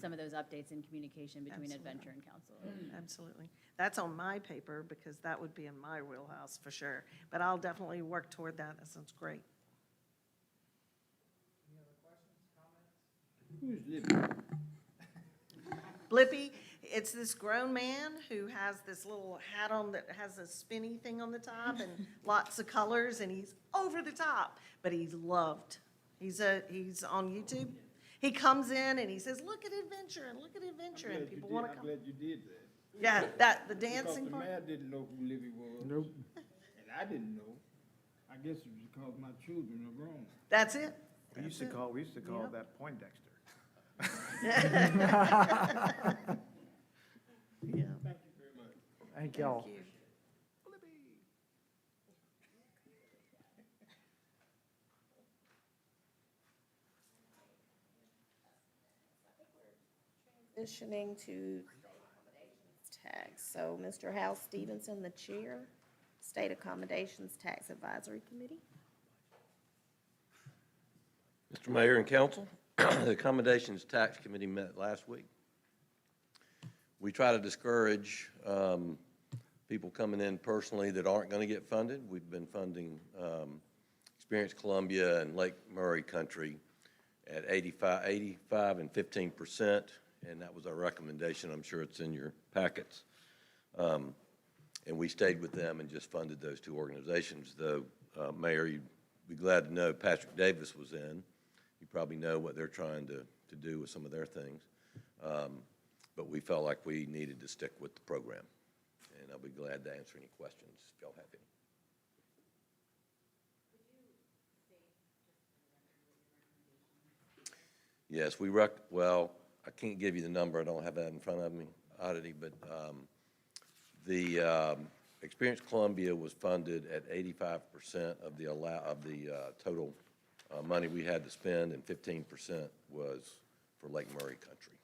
some of those updates in communication between Absolutely. Adventure and council. Absolutely. That's on my paper, because that would be in my wheelhouse for sure. But I'll definitely work toward that. That sounds great. Who's Libby? Blippi, it's this grown man who has this little hat on that has a spinny thing on the top and lots of colors, and he's over the top, but he's loved. He's on YouTube. He comes in and he says, "Look at Adventure and look at Adventure," and people want to come. I'm glad you did that. Yeah, the dancing Because the part. mayor didn't know who Libby was. Nope. And I didn't know. I guess it was because my children are grown. That's it. We used to That's it. call Yep. that Poindexter. Yeah. Thank you very much. Thank y'all. Thank you. Transitioning to tax. So Mr. Hal Stevenson, the chair, State Accommodations Tax Advisory Committee. Mr. Mayor and Council, the Accommodations Tax Committee met last week. We try to discourage people coming in personally that aren't going to get funded. We've been funding Experience Columbia and Lake Murray Country at 85 and 15%, and that was our recommendation. I'm sure it's in your packets. And we stayed with them and just funded those two organizations. Though, Mayor, you'd be glad to know Patrick Davis was in. You probably know what they're trying to do with some of their things. But we felt like we needed to stick with the program. And I'll be glad to answer any questions if y'all have any. Yes, well, I can't give you the number. I don't have that in front of me, Oddity, but the Experience Columbia was funded at 85% of the total money we had to spend, and 15% was for Lake Murray Country.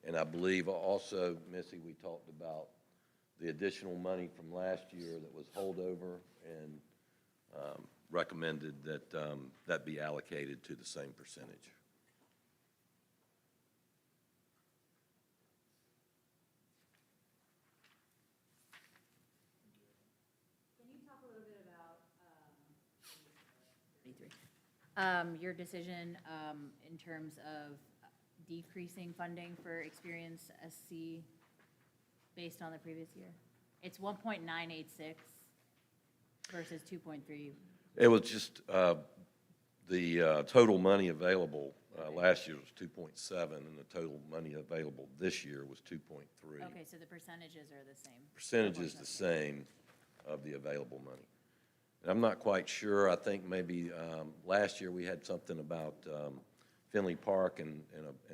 And I believe also, Missy, we talked about the additional money from last year that was holdover, and recommended that that be allocated to the same percentage. Can you talk a little bit about your decision in terms of decreasing funding for Experience SC based on the previous year? It's 1.986 versus 2.3. It was just the total money available last year was 2.7, and the total money available this year was 2.3. Okay, so the percentages are the same. Percentage is the same of the available money. And I'm not quite sure. I think maybe last year we had something about Finley Park and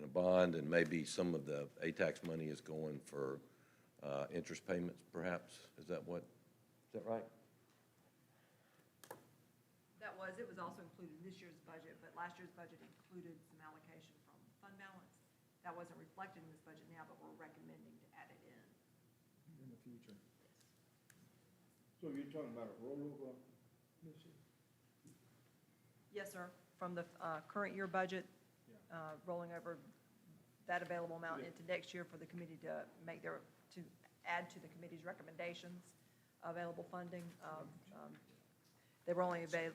a bond, and maybe some of the ATAX money is going for interest payments, perhaps. Is that right? It was also included in this year's budget, but last year's budget included some allocation from fund balance. That wasn't reflected in this budget now, but we're recommending to add it in. In the future. So you're talking about a rollover, Missy? Yes, sir. From the current year budget, rolling over that available amount into next year for the committee to to add to the committee's recommendations, available funding. They were only the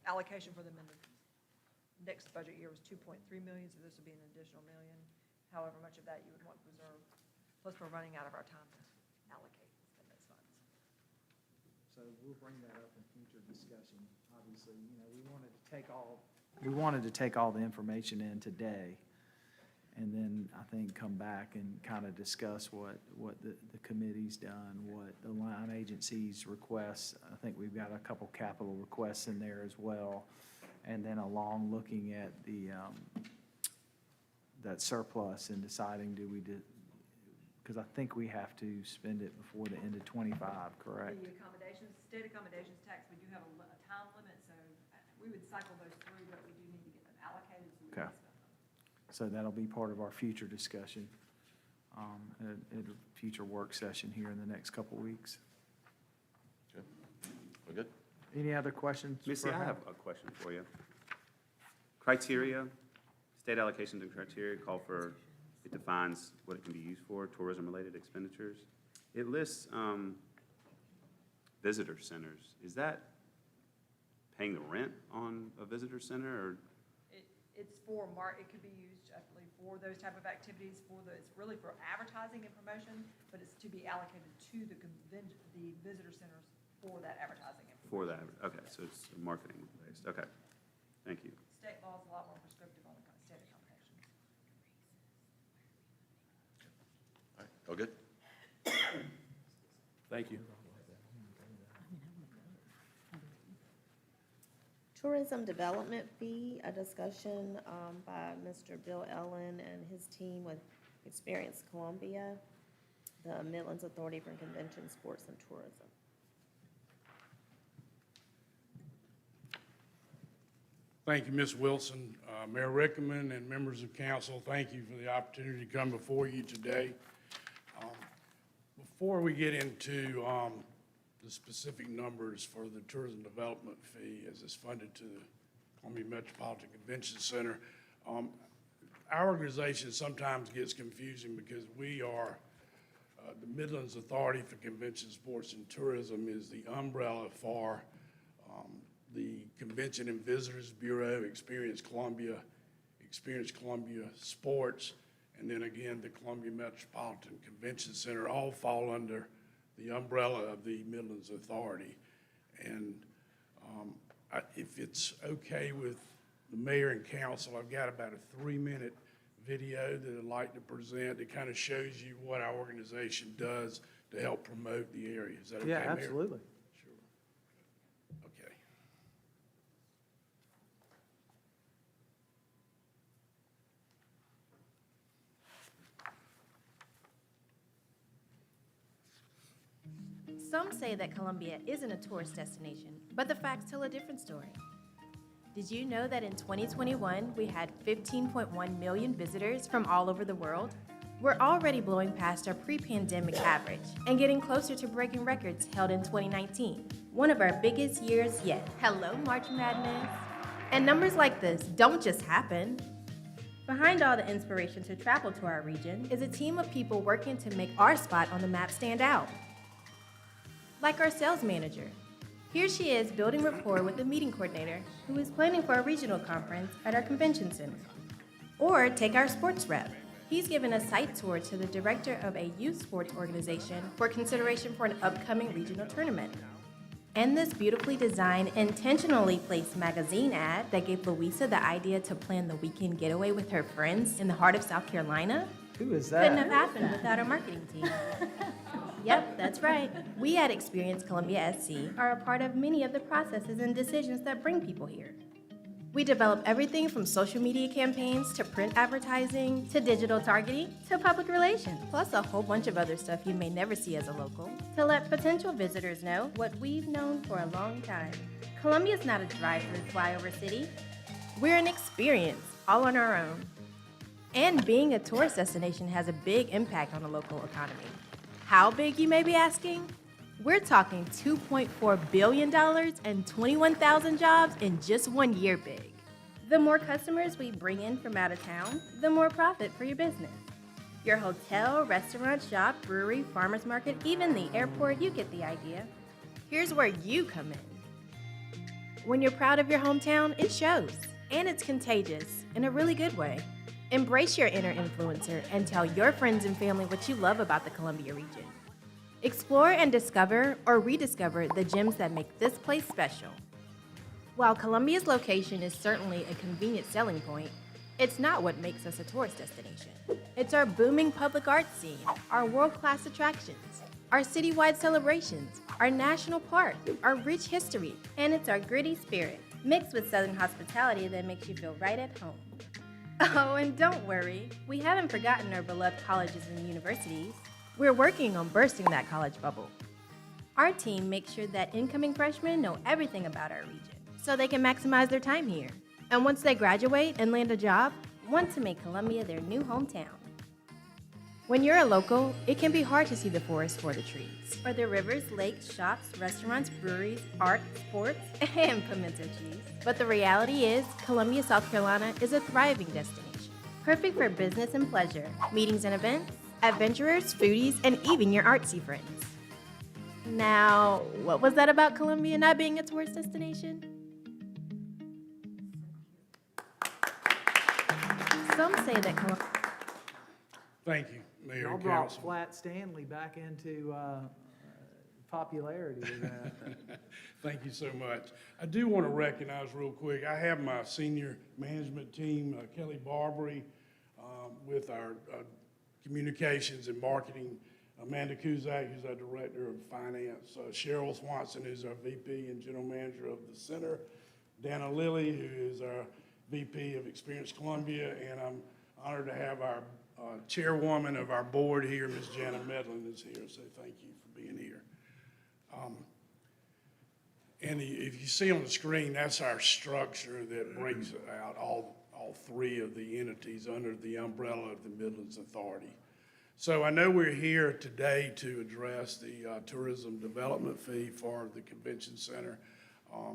allocation for them in the next budget year was 2.3 million, so this would be an additional million. However much of that you would want reserved. Plus, we're running out of our time to allocate and spend those funds. So we'll bring that up in future discussion. Obviously, we wanted to take all the information in today, and then I think come back and kind of discuss what the committee's done, what the line agencies requests. I think we've got a couple capital requests in there as well, and then along looking at that surplus and deciding because I think we have to spend it before the end of '25, correct? The state accommodations tax, we do have a time limit, so we would cycle those through, but we do need to get them allocated so we can spend them. So that'll be part of our future discussion at a future work session here in the next couple weeks. Okay. We're good? Any other questions? Missy, for I Hal? have a question for you. Criteria, state allocations and criteria call for, it defines what it can be used for, tourism-related expenditures. It lists visitor centers. Is that paying the rent on a visitor center, or? It's it could be used, I believe, for those type of activities, it's really for advertising and promotion, but it's to be allocated to the visitor centers for that advertising and promotion. For that, okay, so it's marketing based, okay, thank you. State law is a lot more prescriptive on the state accommodations. All right, all good? Thank you. Tourism development fee, a discussion by Mr. Bill Ellen and his team with Experience Columbia, the Midlands Authority for Convention, Sports, and Tourism. Thank you, Ms. Wilson. Mayor Rickman and members of council, thank you for the opportunity to come before you today. Before we get into the specific numbers for the tourism development fee as it's funded to the Columbia Metropolitan Convention Center, our organization sometimes gets confusing because we are, the Midlands Authority for Convention, Sports, and Tourism is the umbrella for the Convention and Visitors Bureau, Experience Columbia Sports, and then again, the Columbia Metropolitan Convention Center all fall under the umbrella of the Midlands Authority. And if it's okay with the mayor and council, I've got about a 3-minute video that I'd like to present that kind of shows you what our organization does to help promote the area. Is that okay, Mayor? Yeah, absolutely. Okay. Some say that Columbia isn't a tourist destination, but the facts tell a different story. Did you know that in 2021, we had 15.1 million visitors from all over the world? We're already blowing past our pre-pandemic average and getting closer to breaking records held in 2019, one of our biggest years yet. Hello, March Madness. And numbers like this don't just happen. Behind all the inspiration to travel to our region is a team of people working to make our spot on the map stand out. Like our sales manager. Here she is building rapport with the meeting coordinator who is planning for a regional conference at our convention center. Or take our sports rep. He's given a site tour to the director of a youth sports organization for consideration for an upcoming regional tournament. And this beautifully designed, intentionally placed magazine ad that gave Louisa the idea to plan the weekend getaway with her friends in the heart of South Carolina. Who is that? Couldn't have happened without our marketing team. Yep, that's right. We at Experience Columbia SC are a part of many of the processes and decisions that bring people here. We develop everything from social media campaigns to print advertising to digital targeting to public relations, plus a whole bunch of other stuff you may never see as a local, to let potential visitors know what we've known for a long time. Columbia's not a drive-through flyover city. We're an experience, all on our own. And being a tourist destination has a big impact on the local economy. How big, you may be asking? We're talking $2.4 billion and 21,000 jobs in just 1 year big. The more customers we bring in from out of town, the more profit for your business. Your hotel, restaurant, shop, brewery, farmer's market, even the airport, you get the idea. Here's where you come in. When you're proud of your hometown, it shows. And it's contagious in a really good way. Embrace your inner influencer and tell your friends and family what you love about the Columbia region. Explore and discover or rediscover the gems that make this place special. While Columbia's location is certainly a convenient selling point, it's not what makes us a tourist destination. It's our booming public arts scene, our world-class attractions, our citywide celebrations, our national park, our rich history, and it's our gritty spirit, mixed with Southern hospitality that makes you feel right at home. Oh, and don't worry, we haven't forgotten our beloved colleges and universities. We're working on bursting that college bubble. Our team makes sure that incoming freshmen know everything about our region, so they can maximize their time here. And once they graduate and land a job, want to make Columbia their new hometown. When you're a local, it can be hard to see the forest for the trees, or the rivers, lakes, shops, restaurants, breweries, art, sports, and pimento cheese. But the reality is, Columbia, South Carolina is a thriving destination, perfect for business and pleasure, meetings and events, adventurers, foodies, and even your artsy friends. Now, what was that about Columbia not being a tourist destination? Some say that Columbia... Thank you, Mayor Y'all and brought council. Flat Stanley back into popularity with that. Thank you so much. I do want to recognize real quick, I have my senior management team, Kelly Barbary, with our communications and marketing, Amanda Kuzak, who's our director of finance, Cheryl Swanson, who's our VP and general manager of the center, Dana Lilly, who is our VP of Experience Columbia, and I'm honored to have our chairwoman of our board here, Ms. Jana Medlin, is here, so thank you for being here. And if you see on the screen, that's our structure that breaks out all three of the entities under the umbrella of the Midlands Authority. So I know we're here today to address the tourism development fee for the convention center. I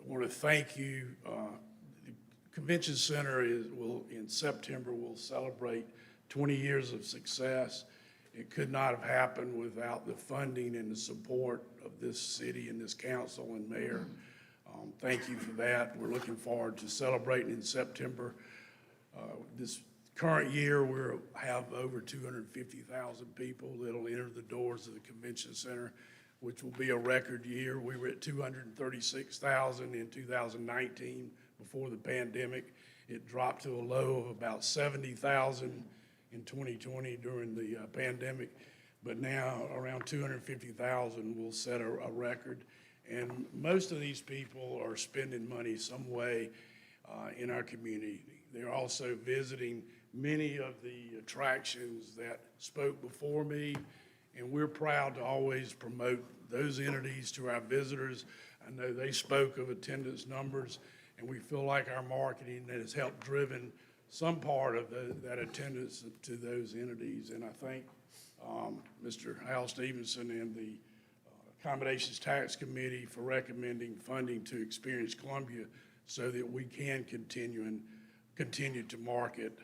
want to thank you. The convention center in September, will celebrate 20 years of success. It could not have happened without the funding and the support of this city and this council and mayor. Thank you for that. We're looking forward to celebrating in September. This current year, we'll have over 250,000 people that'll enter the doors of the convention center, which will be a record year. We were at 236,000 in 2019 before the pandemic. It dropped to a low of about 70,000 in 2020 during the pandemic, but now around 250,000 will set a record. And most of these people are spending money some way in our community. They're also visiting many of the attractions that spoke before me, and we're proud to always promote those entities to our visitors. I know they spoke of attendance numbers, and we feel like our marketing has helped driven some part of that attendance to those entities. And I thank Mr. Al Stevenson and the Accommodations Tax Committee for recommending funding to Experience Columbia so that we can continue to market.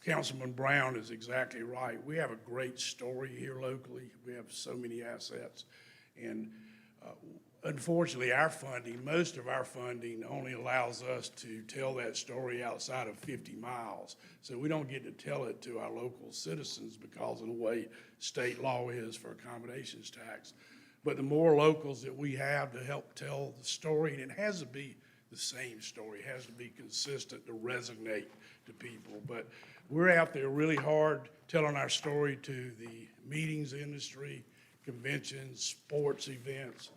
Councilman Brown is exactly right. We have a great story here locally. We have so many assets. And unfortunately, most of our funding only allows us to tell that story outside of 50 miles. So we don't get to tell it to our local citizens because of the way state law is for accommodations tax. But the more locals that we have to help tell the story, and it has to be the same story, it has to be consistent to resonate to people. But we're out there really hard telling our story to the meetings industry, conventions, sports events.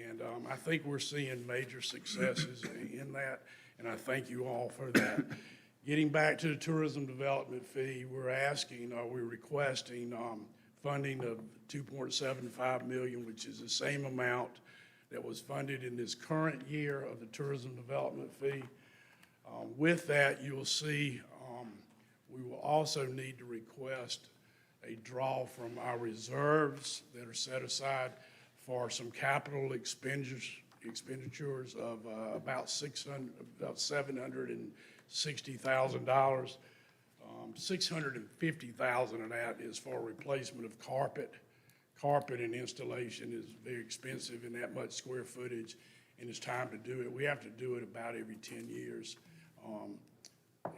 And I think we're seeing major successes in that, and I thank you all for that. Getting back to the tourism development fee, we're requesting funding of $2.75 million, which is the same amount that was funded in this current year of the tourism development fee. With that, you will see we will also need to request a draw from our reserves that are set aside for some capital expenditures of about $760,000. $650,000 of that is for replacement of carpet. Carpet and installation is very expensive in that much square footage, and it's time to do it. We have to do it about every 10 years.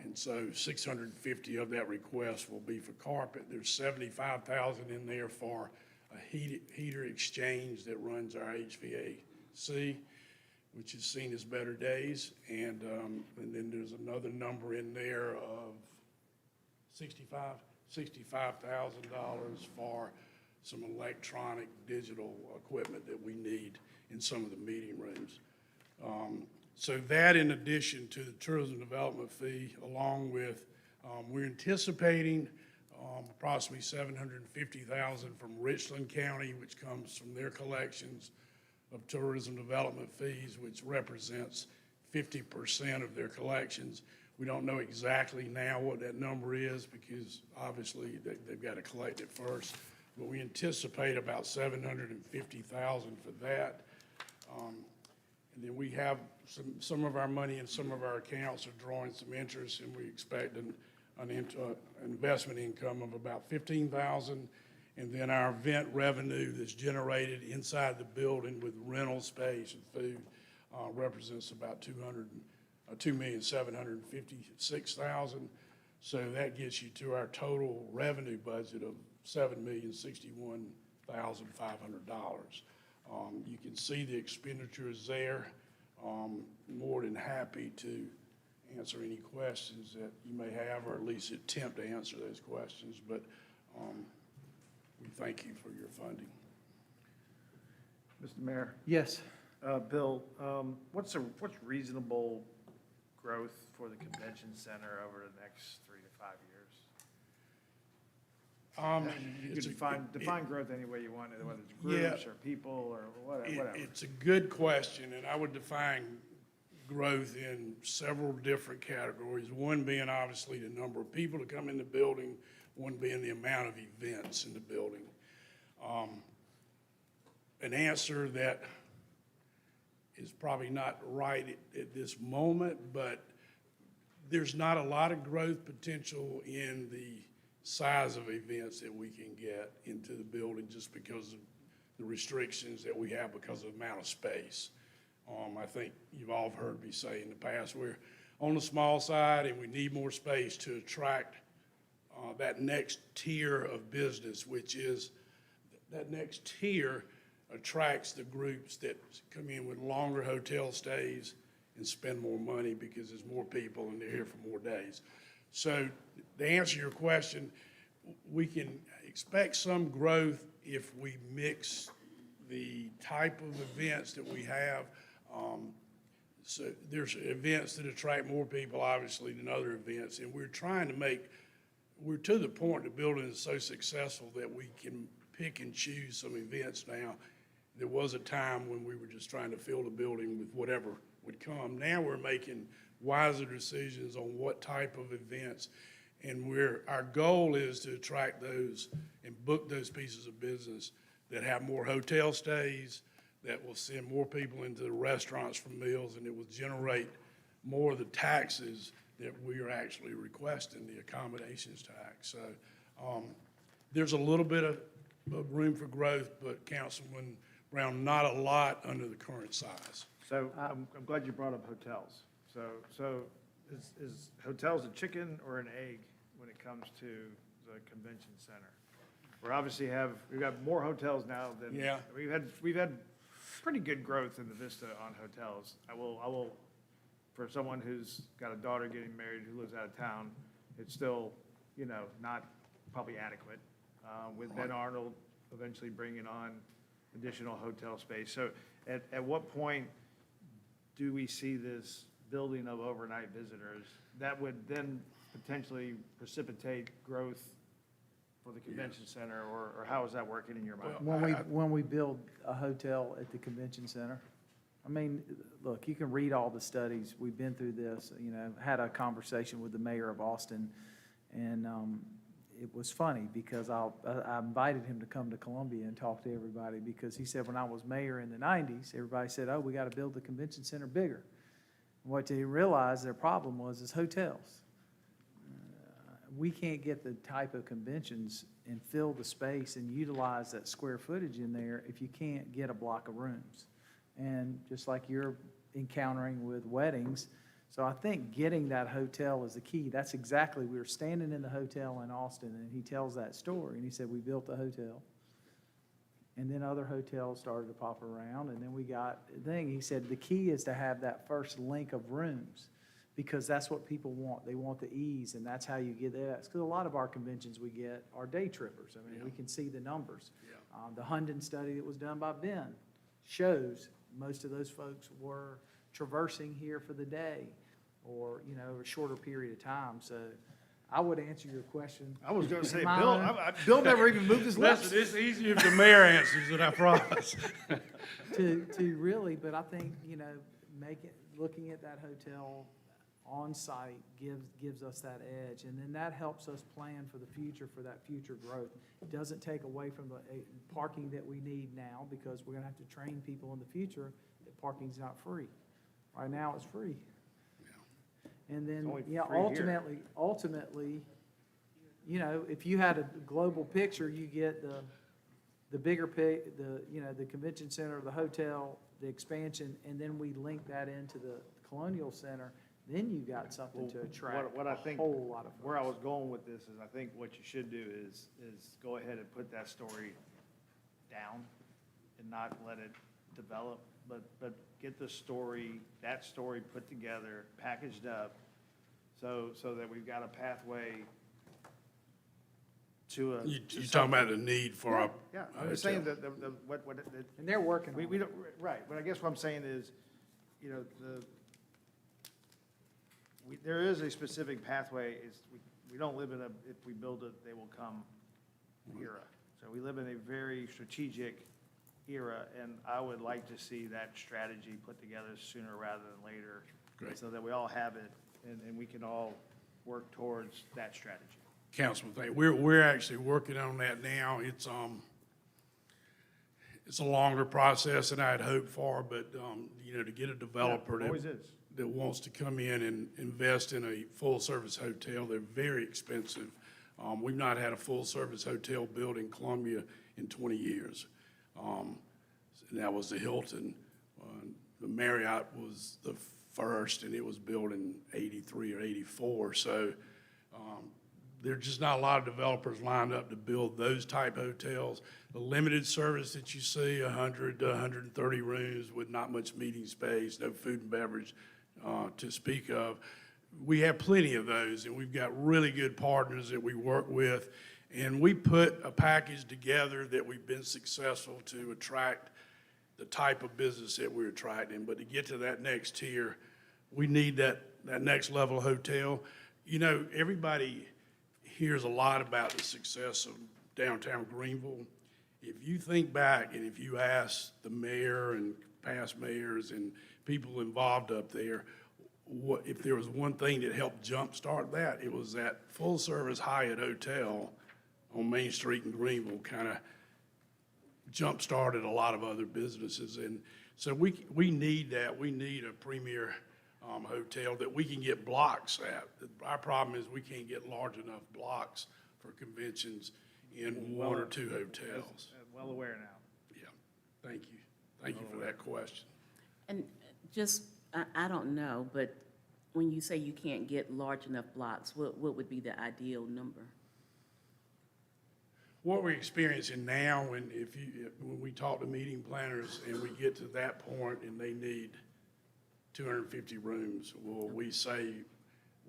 And so 650 of that request will be for carpet. There's 75,000 in there for a heater exchange that runs our HVAC, which has seen its better days. And then there's another number in there of $65,000 for some electronic digital equipment that we need in some of the meeting rooms. So that, in addition to the tourism development fee, along with, we're anticipating approximately $750,000 from Richland County, which comes from their collections of tourism development fees, which represents 50% of their collections. We don't know exactly now what that number is because obviously they've got to collect it first, but we anticipate about $750,000 for that. And then we have some of our money in some of our accounts are drawing some interest, and we expect an investment income of about $15,000. And then our event revenue that's generated inside the building with rental space and food represents about $2,756,000. So that gets you to our total revenue budget of $7,061,500. You can see the expenditures there. More than happy to answer any questions that you may have, or at least attempt to answer those questions. But we thank you for your funding. Mr. Mayor? Yes. Bill, what's reasonable growth for the convention center over the next 3 to 5 years? You can define growth any way you want, whether it's groups or people or whatever. It's a good question, and I would define growth in several different categories. One being obviously the number of people to come in the building. one being the amount of events in the building. An answer that is probably not right at this moment, but there's not a lot of growth potential in the size of events that we can get into the building just because of the restrictions that we have because of the amount of space. I think you've all heard me say in the past, we're on the small side and we need more space to attract that next tier of business, which is that next tier attracts the groups that come in with longer hotel stays and spend more money because there's more people and they're here for more days. So to answer your question, we can expect some growth if we mix the type of events that we have. So there's events that attract more people, obviously, than other events, and we're to the point the building is so successful that we can pick and choose some events now. There was a time when we were just trying to fill the building with whatever would come. Now we're making wiser decisions on what type of events, and our goal is to attract those and book those pieces of business that have more hotel stays, that will send more people into the restaurants for meals, and it will generate more of the taxes that we are actually requesting, the accommodations tax. So there's a little bit of room for growth, but Councilman Brown, not a lot under the current size. So I'm glad you brought up hotels. So is hotels a chicken or an egg when it comes to the convention center? We've got more hotels now than. Yeah. We've had pretty good growth in the Vista on hotels. I will, for someone who's got a daughter getting married who lives out of town, it's still, not probably adequate. With Ben Arnold eventually bringing on additional hotel space. So at what point do we see this building of overnight visitors that would then potentially precipitate growth for the convention center, or how is that working in your mind? When we build a hotel at the convention center, I mean, look, you can read all the studies. We've been through this, had a conversation with the mayor of Austin, and it was funny because I invited him to come to Columbia and talk to everybody because he said when I was mayor in the 90s, everybody said, oh, we got to build the convention center bigger. And what they realized their problem was hotels. We can't get the type of conventions and fill the space and utilize that square footage in there if you can't get a block of rooms. And just like you're encountering with weddings, so I think getting that hotel is the key. That's exactly, we were standing in the hotel in Austin and he tells that story and he said, we built a hotel. And then other hotels started to pop around and then we got the thing. He said, the key is to have that first link of rooms, because that's what people want. They want the ease, and that's how you get that. Because a lot of our conventions we get are day trippers. I mean, we can see the numbers. The Hunden study that was done by Ben shows most of those folks were traversing here for the day or, a shorter period of time. So I would answer your question. I was going to say, Bill never even moved his lips. Listen, it's easier if the mayor answers it, I promise. to really, but I think, looking at that hotel on site gives us that edge, and then that helps us plan for the future, for that future growth. It doesn't take away from the parking that we need now, because we're gonna have to train people in the future that parking's not free. Right now, it's free. And then, ultimately, if you had a global picture, you get the bigger the convention center, the hotel, the expansion, and then we link that into the Colonial Center. Then you got something to attract what I think, a whole lot of folks. where I was going with this is I think what you should do is go ahead and put that story down and not let it develop, but get the story, that story put together, packaged up, so that we've got a pathway to a. You're talking about the need for a. Yeah, I'm just saying that And they're working on we it. don't, right, but I guess what I'm saying is, there is a specific pathway, we don't live in if we build it, they will come era. So we live in a very strategic era, and I would like to see that strategy put together sooner rather than later. Great. So that we all have it, and we can all work towards that strategy. Councilman thing. We're actually working on that now. It's a longer process than I had hoped for, but, you know, to get a developer Yeah, always is. that wants to come in and invest in a full-service hotel, they're very expensive. We've not had a full-service hotel built in Columbia in 20 years. And that was the Hilton. The Marriott was the first, and it was built in 83 or 84. So there's just not a lot of developers lined up to build those type hotels. The limited service that you see, 100 to 130 rooms with not much meeting space, no food and beverage to speak of. We have plenty of those, and we've got really good partners that we work with. And we put a package together that we've been successful to attract the type of business that we're attracting. But to get to that next tier, we need that next level hotel. You know, everybody hears a lot about the success of downtown Greenville. If you think back and if you ask the mayor and past mayors and people involved up there, if there was one thing that helped jumpstart that, it was that full-service Hyatt Hotel on Main Street in Greenville kind of jump-started a lot of other businesses. And so we need that. We need a premier hotel that we can get blocks at. Our problem is we can't get large enough blocks for conventions in one or two hotels. Well aware now. Yeah, thank you. Thank you for that question. And just, I don't know, but when you say you can't get large enough blocks, what would be the ideal number? What we're experiencing now, when we talk to meeting planners and we get to that point and they need 250 rooms, well, we say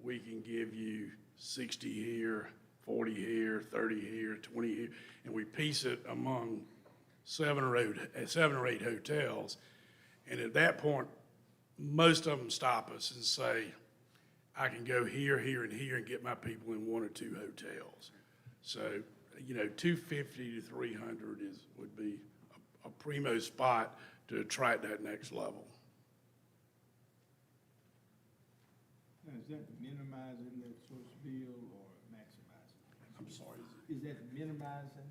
we can give you 60 here, 40 here, 30 here, 20 here, and we piece it among 7 or 8 hotels. And at that point, most of them stop us and say, I can go here, here, and here and get my people in 1 or 2 hotels. So, you know, 250 to 300 would be a primo spot to attract that next level. Now, is that minimizing that source bill or maximizing? I'm sorry. Is that minimizing?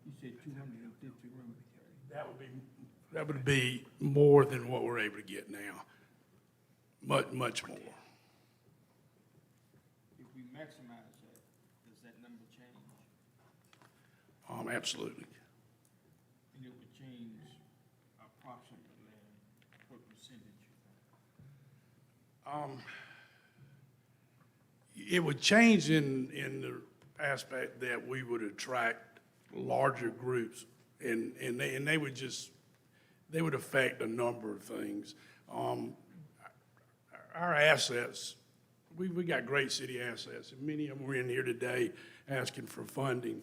You said 250 rooms. That would be more than what we're able to get now. Much more. If we maximize that, does that number change? Absolutely. And it would change approximately what percentage you think? It would change in the aspect that we would attract larger groups, and they would affect a number of things. Our assets, we got great city assets, and many of them were in here today asking for funding.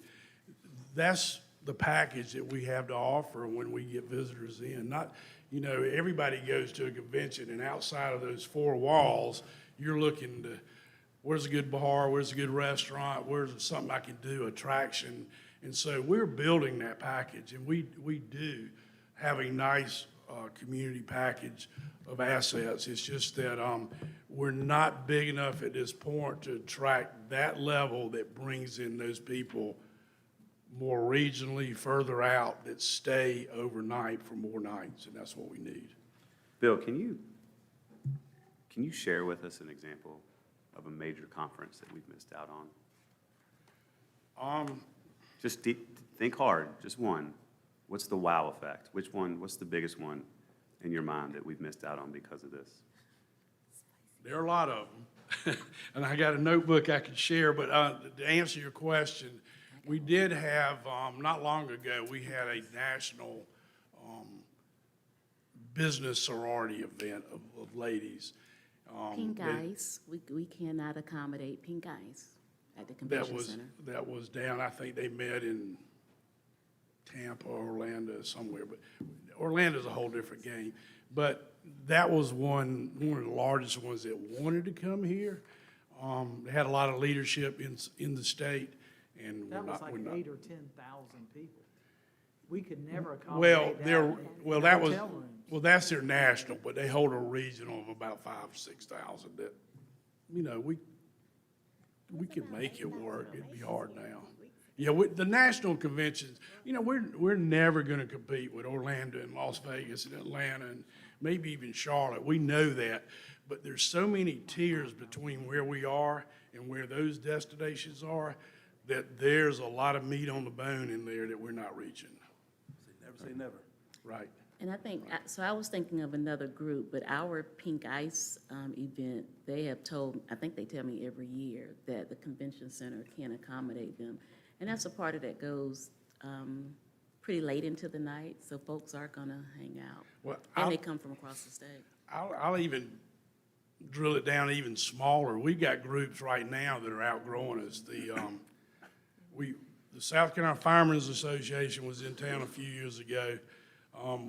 That's the package that we have to offer when we get visitors in. Not, you know, everybody goes to a convention, and outside of those 4 walls, you're looking to, where's a good bar, where's a good restaurant, where's something I can do, attraction. And so we're building that package, and we do have a nice community package of assets. It's just that we're not big enough at this point to attract that level that brings in those people more regionally, further out, that stay overnight for more nights, and that's what we need. Bill, can you share with us an example of a major conference that we've missed out on? Just think hard, just one. What's the wow effect? What's the biggest one in your mind that we've missed out on because of this? There are a lot of them, and I got a notebook I could share, but to answer your question, we did have, not long ago, we had a national business sorority event of ladies. Pink Ice, we cannot accommodate Pink Ice at the convention center. That was down, I think they met in Tampa, Orlando, somewhere, but Orlando's a whole different game. But that was one of the largest ones that wanted to come here. They had a lot of leadership in the state, and That was like 8,000 or 10,000 people. We could never accommodate that in hotel rooms. That's their national, but they hold a regional of about 5,000 or 6,000 that, you know, we we could make it work. It'd be hard now. Yeah, the national conventions, you know, we're never gonna compete with Orlando and Las Vegas and Atlanta and maybe even Charlotte. We know that. But there's so many tiers between where we are and where those destinations are that there's a lot of meat on the bone in there that we're not reaching. Never say never. Right. And I think, so I was thinking of another group, but our Pink Ice event, they have told, I think they tell me every year that the convention center can accommodate them. And that's a part of that goes pretty late into the night, so folks are gonna hang out. Well, And they come from across the state. I'll even drill it down even smaller. We've got groups right now that are outgrowing us. The South Carolina Firemen's Association was in town a few years ago.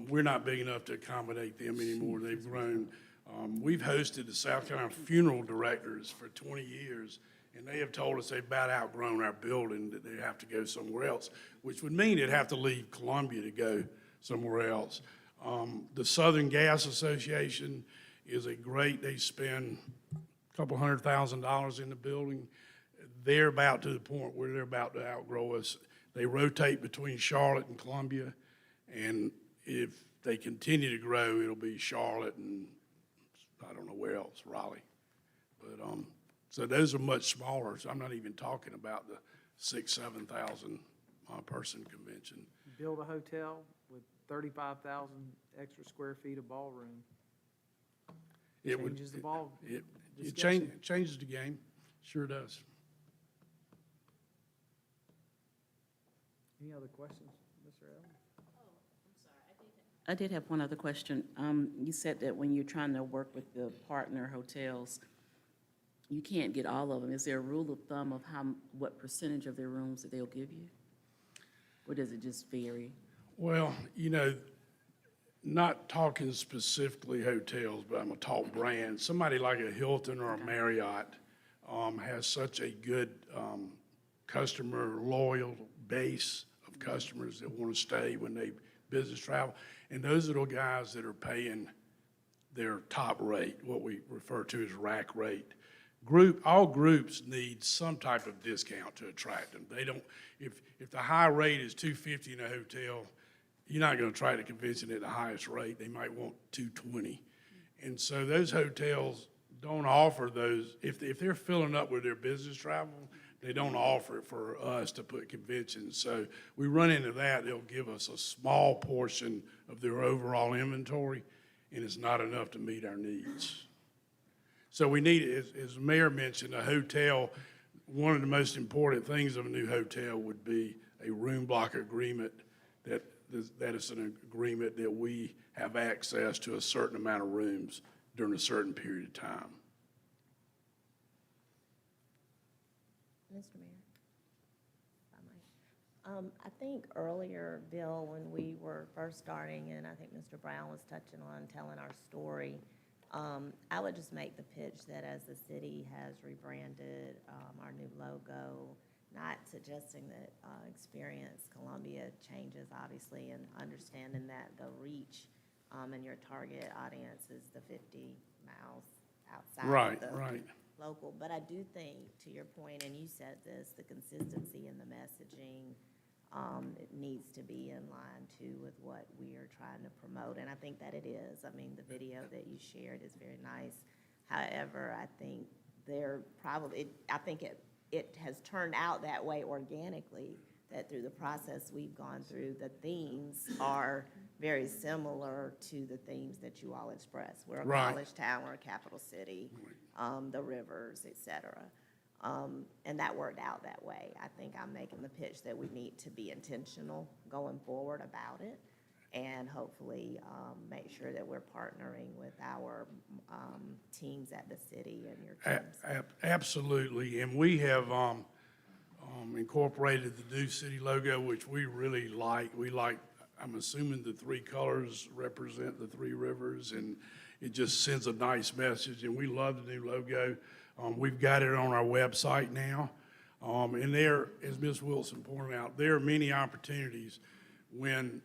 We're not big enough to accommodate them anymore. They've grown. We've hosted the South Carolina Funeral Directors for 20 years, and they have told us they've about outgrown our building, that they have to go somewhere else, which would mean they'd have to leave Columbia to go somewhere else. The Southern Gas Association is they spend a couple $100,000 in the building. They're about to the point where they're about to outgrow us. They rotate between Charlotte and Columbia, and if they continue to grow, it'll be Charlotte and I don't know where else, Raleigh. But, so those are much smaller, so I'm not even talking about the 6,000, 7,000 person convention. Build a hotel with 35,000 extra square feet of ballroom. Changes the ball. It discussion. changes the game, sure does. Any other questions, Mr. Allen? I did have one other question. You said that when you're trying to work with the partner hotels, you can't get all of them. Is there a rule of thumb of what percentage of their rooms that they'll give you? Or does it just vary? Well, you know, not talking specifically hotels, but I'm gonna talk brands. Somebody like a Hilton or a Marriott has such a good customer loyal base of customers that want to stay when they business travel. And those are the guys that are paying their top rate, what we refer to as rack rate. All groups need some type of discount to attract them. They don't, if the high rate is $250 in a hotel, you're not gonna try to convince them at the highest rate. They might want $220. And so those hotels don't offer those, if they're filling up with their business travel, they don't offer it for us to put conventions. So we run into that, they'll give us a small portion of their overall inventory, and it's not enough to meet our needs. So we need, as the mayor mentioned, a hotel, one of the most important things of a new hotel would be a room block agreement that is an agreement that we have access to a certain amount of rooms during a certain period of time. Mr. Mayor, if I might. I think earlier, Bill, when we were first starting, and I think Mr. Brown was touching on telling our story, I would just make the pitch that as the city has rebranded our new logo, not suggesting that Experience Columbia changes, obviously, and understanding that the reach and your target audience is the 50 miles outside of the local. But I do think, to your point, and you said this, the consistency in the messaging, it needs to be in line too with what we are trying to promote, and I think that it is. I mean, the video that you shared is very nice. However, I think it has turned out that way organically, that through the process we've gone through, the themes are very similar to the themes that you all express. We're a college town, we're a capital city, the rivers, et cetera. And that worked out that way. I think I'm making the pitch that we need to be intentional going forward about it, and hopefully make sure that we're partnering with our teams at the city and your teams. Absolutely, and we have incorporated the new city logo, which we really like. I'm assuming the three colors represent the three rivers, and it just sends a nice message, and we love the new logo. We've got it on our website now, and there, as Ms. Wilson pointed out, there are many opportunities when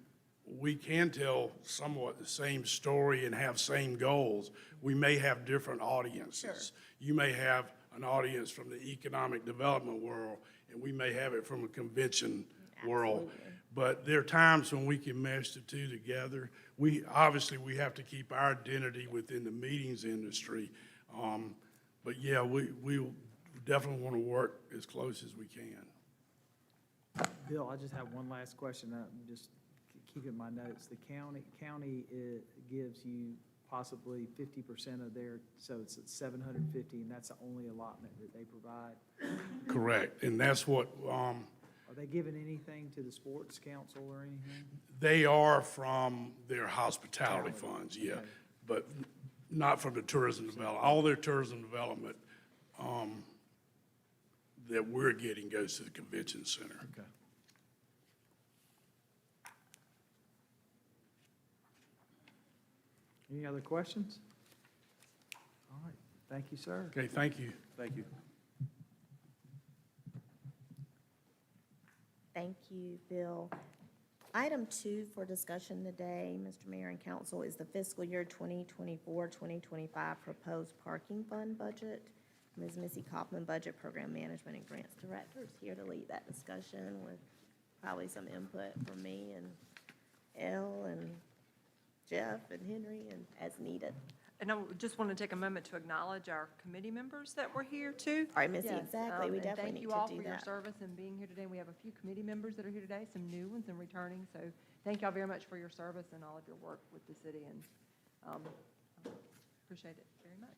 we can tell somewhat the same story and have same goals. We may have different audiences. You may have an audience from the economic development world, and we may have it from a convention world. But there are times when we can mesh the two together. Obviously, we have to keep our identity within the meetings industry. But yeah, we definitely want to work as close as we can. Bill, I just have one last question. I'm just keeping my notes. The county gives you possibly 50% of their, so it's at 750, and that's the only allotment that they provide. Correct, and that's what, Are they giving anything to the sports council or anything? they are from their hospitality funds, yeah, Okay. but not from the tourism development. All their tourism development that we're getting goes to the convention center. Okay. Any other questions? All right, thank you, sir. Okay, thank you. Thank you. Thank you, Bill. Item 2 for discussion today, Mr. Mayor and Council, is the fiscal year 2024-2025 proposed parking fund budget. Ms. Missy Kaufman, Budget Program Management and Grants Director, is here to lead that discussion with probably some input from me and Elle and Jeff and Henry, and as needed. And I just want to take a moment to acknowledge our committee members that were here too. All right, Missy, Yes, exactly. We and definitely thank need you to all do for your that. service and being here today. We have a few committee members that are here today, some new ones and returning. So thank y'all very much for your service and all of your work with the city, and appreciate it very much.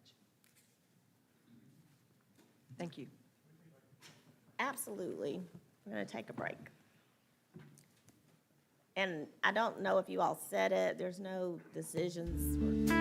Thank you. Absolutely. We're going to take a break. And I don't know if you all said it, there's no decisions.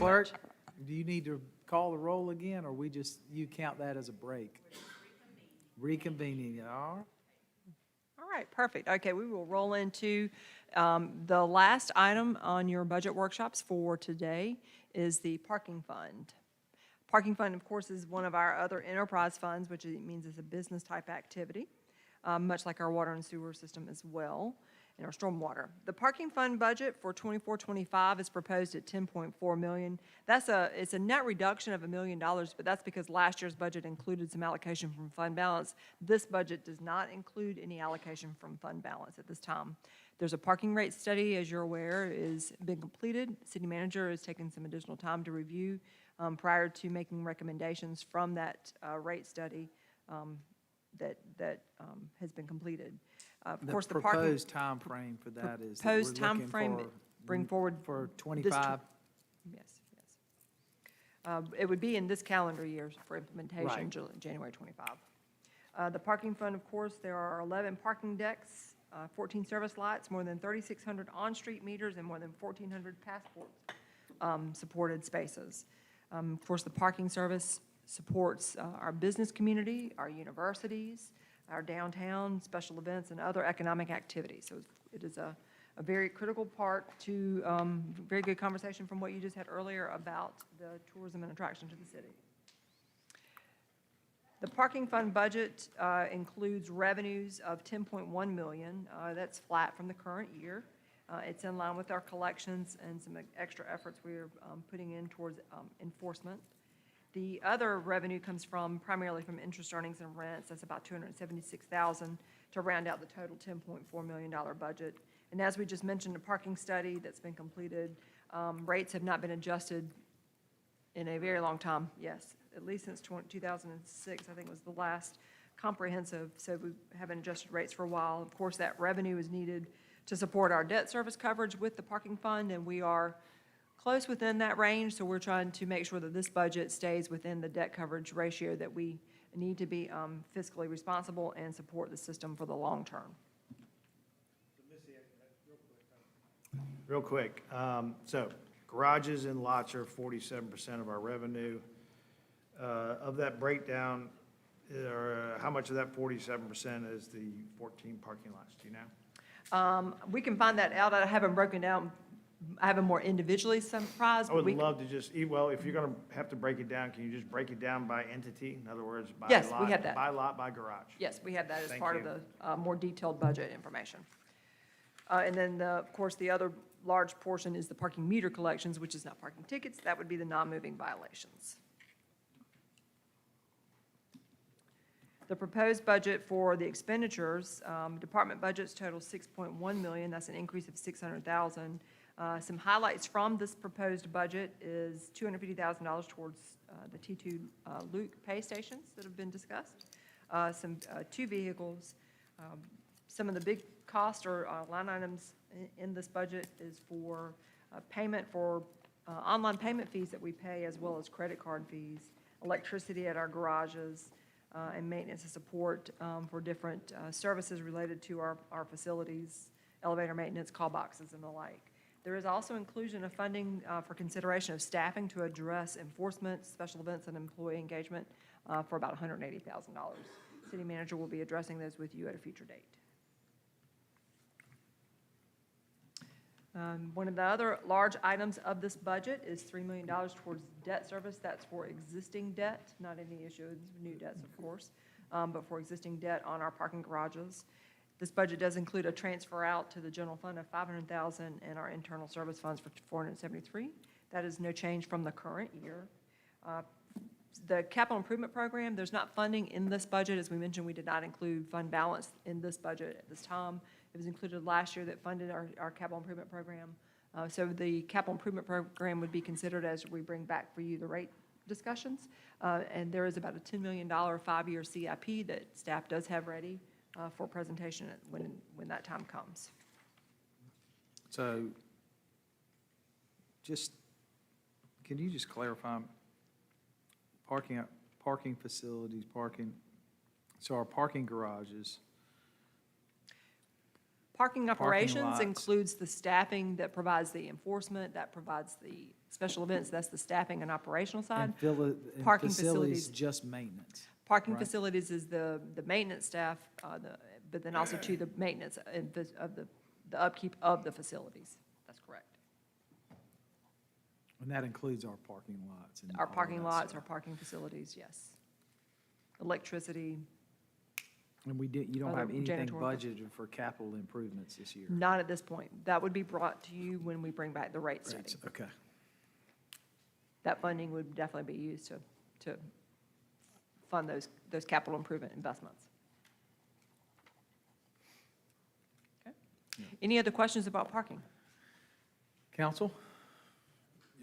Clerk, do you need to call the roll again, or you count that as a break? Reconvening, all right. All right, perfect. Okay, we will roll into the last item on your budget workshops for today is the parking fund. Parking fund, of course, is one of our other enterprise funds, which means it's a business-type activity, much like our water and sewer system as well, and our stormwater. The parking fund budget for 24-25 is proposed at $10.4 million. It's a net reduction of $1 million, but that's because last year's budget included some allocation from fund balance. This budget does not include any allocation from fund balance at this time. There's a parking rate study, as you're aware, is been completed. City manager has taken some additional time to review prior to making recommendations from that rate study that has been completed. Of course, the parking. proposed timeframe for that is that Proposed we're looking timeframe, for- bring forward. For this 25? Yes. It would be in this calendar year for implementation, Right. January 25. The parking fund, of course, there are 11 parking decks, 14 service lights, more than 3,600 on-street meters, and more than 1,400 passport supported spaces. Of course, the parking service supports our business community, our universities, our downtown, special events, and other economic activities. So it is a very critical part to, very good conversation from what you just had earlier about the tourism and attraction to the city. The parking fund budget includes revenues of $10.1 million. That's flat from the current year. It's in line with our collections and some extra efforts we're putting in towards enforcement. The other revenue comes primarily from interest earnings and rents. That's about $276,000 to round out the total $10.4 million budget. And as we just mentioned, a parking study that's been completed, rates have not been adjusted in a very long time, yes, at least since 2006, I think was the last comprehensive, so we haven't adjusted rates for a while. Of course, that revenue is needed to support our debt service coverage with the parking fund, and we are close within that range, so we're trying to make sure that this budget stays within the debt coverage ratio that we need to be fiscally responsible and support the system for the long term. Real quick, so garages and lots are 47% of our revenue. Of that breakdown, how much of that 47% is the 14 parking lots, do you know? We can find that out. I haven't broken down, I have them more individually summarized. I would love to just, well, if you're gonna have to break it down, can you just break it down by entity? In other words, by lot? Yes, we have that. By lot, by garage? Yes, we have that as Thank part of you. the more detailed budget information. And then, of course, the other large portion is the parking meter collections, which is not parking tickets. That would be the non-moving violations. The proposed budget for the expenditures, department budgets total $6.1 million. That's an increase of $600,000. Some highlights from this proposed budget is $250,000 towards the T2 Luke pay stations that have been discussed. Two vehicles. Some of the big cost or line items in this budget is for payment for online payment fees that we pay, as well as credit card fees, electricity at our garages, and maintenance and support for different services related to our facilities, elevator maintenance, call boxes, and the like. There is also inclusion of funding for consideration of staffing to address enforcement, special events, and employee engagement for about $180,000. City manager will be addressing those with you at a future date. One of the other large items of this budget is $3 million towards debt service. That's for existing debt, not any issue of new debts, of course, but for existing debt on our parking garages. This budget does include a transfer out to the general fund of $500,000 and our internal service funds for $473,000. That is no change from the current year. The capital improvement program, there's not funding in this budget. As we mentioned, we did not include fund balance in this budget at this time. It was included last year that funded our capital improvement program. So the capital improvement program would be considered as we bring back for you the rate discussions. And there is about a $10 million 5-year CIP that staff does have ready for presentation when that time comes. So can you just clarify parking facilities, so our parking garages? Parking operations lots. includes the staffing that provides the enforcement, that provides the special events, that's the staffing and operational side. And Parking facilities, facilities. just maintenance. Parking right? facilities is the maintenance staff, but then also to the maintenance of the upkeep of the facilities. That's correct. And that includes our parking lots. and Our all of parking that lots, stuff. our parking facilities, yes. Electricity, And you don't other have anything janitorial. budgeted for capital improvements this year? not at this point. That would be brought to you when we bring back the rate study. Right, okay. That funding would definitely be used to fund those capital improvement investments. Okay. Any other questions about parking? Council?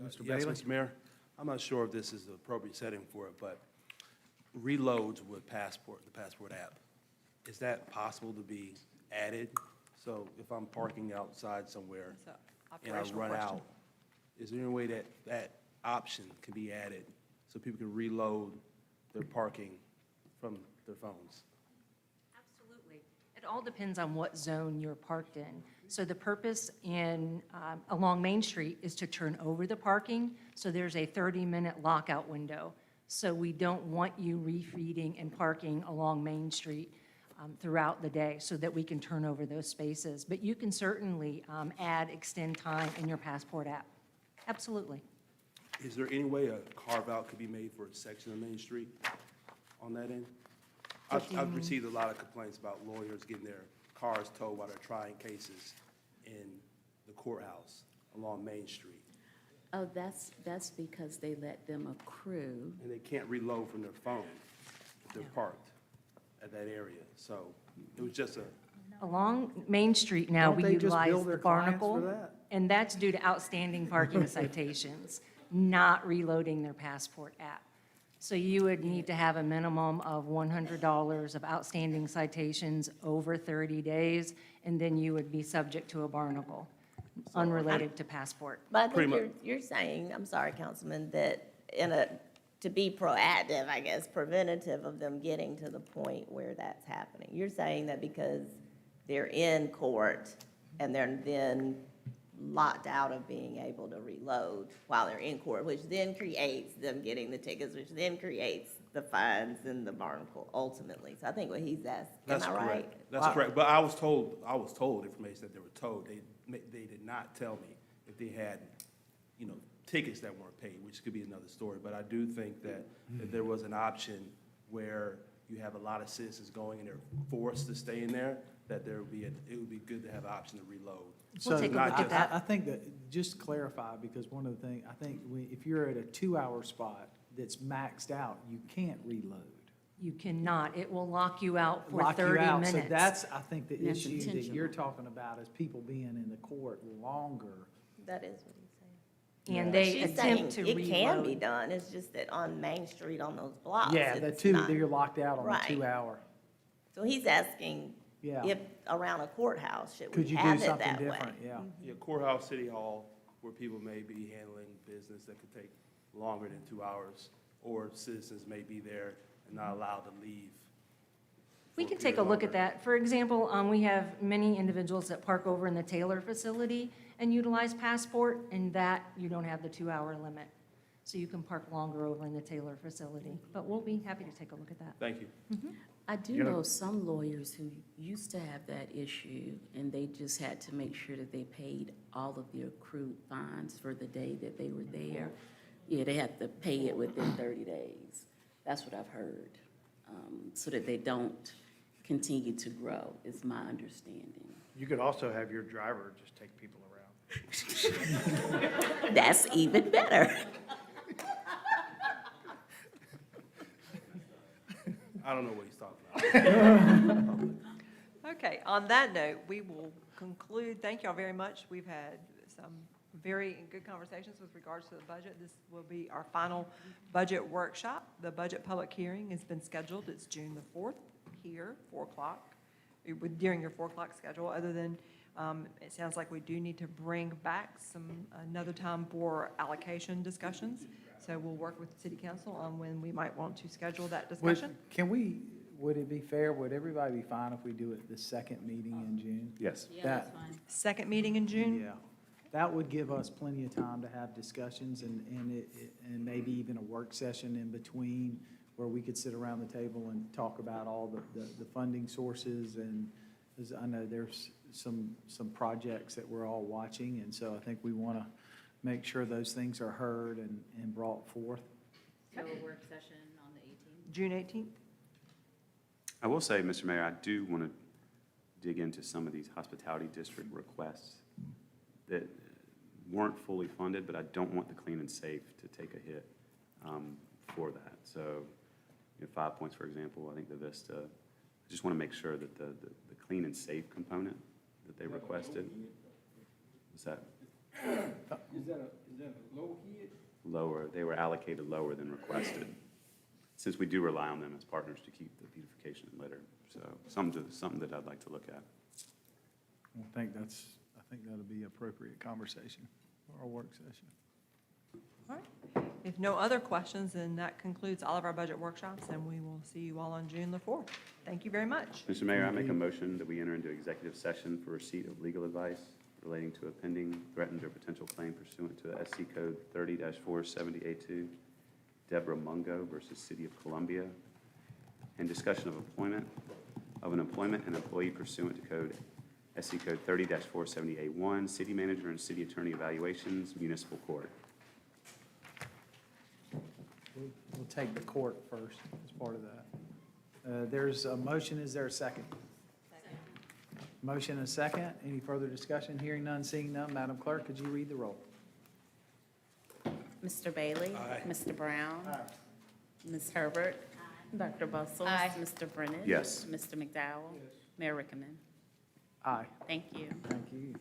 Mr. Yes, Bailey? Mr. Mayor, I'm not sure if this is the appropriate setting for it, but reloads with Passport, the Passport app, is that possible to be added? So if I'm parking outside somewhere That's a and I operational run question. out, is there any way that that option can be added so people can reload their parking from their phones? Absolutely. It all depends on what zone you're parked in. So the purpose along Main Street is to turn over the parking, so there's a 30-minute lockout window. So we don't want you refeeding and parking along Main Street throughout the day so that we can turn over those spaces. But you can certainly extend time in your Passport app. Absolutely. Is there any way a carve-out could be made for a section of Main Street on that end? I've received a lot of complaints about lawyers getting their cars towed while they're trying cases in the courthouse along Main Street. Oh, that's because they let them accrue. And they can't reload from their phone if they're parked at that area. So it was just Along Main Street now, Don't we they just bill utilize their the clients for Barnacle. that? And that's due to outstanding parking citations, not reloading their Passport app. So you would need to have a minimum of $100 of outstanding citations over 30 days, and then you would be subject to a Barnacle, unrelated to Passport. But I Pretty think you're saying, I'm sorry, Councilman, that to be proactive, I guess, preventative of them getting to the point where that's happening. You're saying that because they're in court and they're then locked out of being able to reload while they're in court, which then creates them getting the tickets, which then creates the fines and the barnacle ultimately. So I think what he's asking, That's am I right? correct. That's correct. But I was told information that they were told. They did not tell me if they had, tickets that weren't paid, which could be another story. But I do think that if there was an option where you have a lot of citizens going and they're forced to stay in there, that it would be good to have an option to reload. So take a look at that. I think that, just to clarify, because one of the things, I think if you're at a 2-hour spot that's maxed out, you can't reload. You cannot. It will lock you out for Lock you 30 out. minutes. So that's, I think, the That's issue that intentional. you're talking about is people being in the court longer. That is what he's saying. And But they she's attempt saying to it can be reload. done, it's just that on Main Street, on those blocks. Yeah, it's not. you're locked out on the Right. 2-hour. So he's asking Yeah. if around a courthouse, should Could we you do have it something that way? different? Yeah. Yeah, courthouse, city hall, where people may be handling business that could take longer than 2 hours, or citizens may be there and not allowed to leave. We for can a take a period look at longer. that. For example, we have many individuals that park over in the Taylor facility and utilize Passport, and that you don't have the 2-hour limit. So you can park longer over in the Taylor facility. But we'll be happy to take a look at that. Thank you. I do know some lawyers who used to have that issue, and they just had to make sure that they paid all of the accrued fines for the day that they were there. Yeah, they had to pay it within 30 days. That's what I've heard, so that they don't continue to grow, is my understanding. You could also have your driver just take people around. That's even better. I don't know what he's talking about. Okay, on that note, we will conclude. Thank y'all very much. We've had some very good conversations with regards to the budget. This will be our final budget workshop. The budget public hearing has been scheduled. It's June the 4th here, 4 o'clock, during your 4 o'clock schedule, other than, it sounds like we do need to bring back another time for allocation discussions. So we'll work with the city council on when we might want to schedule that discussion. would it be fair, would everybody be fine if we do it the second meeting in June? Yes. Yeah, That- that's fine. Second meeting in June? Yeah, that would give us plenty of time to have discussions and and maybe even a work session in between where we could sit around the table and talk about all the funding sources. And as I know there's some projects that we're all watching, and so I think we want to make sure those things are heard and brought forth. So a work session on the 18th? June 18th? I will say, Mr. Mayor, I do want to dig into some of these hospitality district requests that weren't fully funded, but I don't want the clean and safe to take a hit for that. So, you know, 5 Points, for example, I think the Vista, I just want to make sure that the clean and safe component that they requested, was that Is that a low hit? lower, they were allocated lower than requested, since we do rely on them as partners to keep the beautification and litter. So something that I'd like to look at. I think that'll be appropriate conversation for our work session. All right. If no other questions, then that concludes all of our budget workshops, and we will see you all on June the 4th. Thank you very much. Mr. Mayor, I make a motion that we enter into executive session for receipt of legal advice relating to a pending, threatened, or potential claim pursuant to SC Code 30-470A2, Deborah Mungo versus City of Columbia, and discussion of an employment and employee pursuant to Code SC Code 30-470A1, City Manager and City Attorney evaluations, municipal court. We'll take the court first as part of that. There's a motion, is there a second? Motion and a second. Any further discussion? Hearing none, seeing none. Madam Clerk, could you read the roll? Mr. Bailey? Aye. Mr. Brown? Ms. Herbert? Dr. Bustles? Aye. Mr. Brennan? Yes. Mr. McDowell? Mayor Rickaman? Aye. Thank you. Thank you.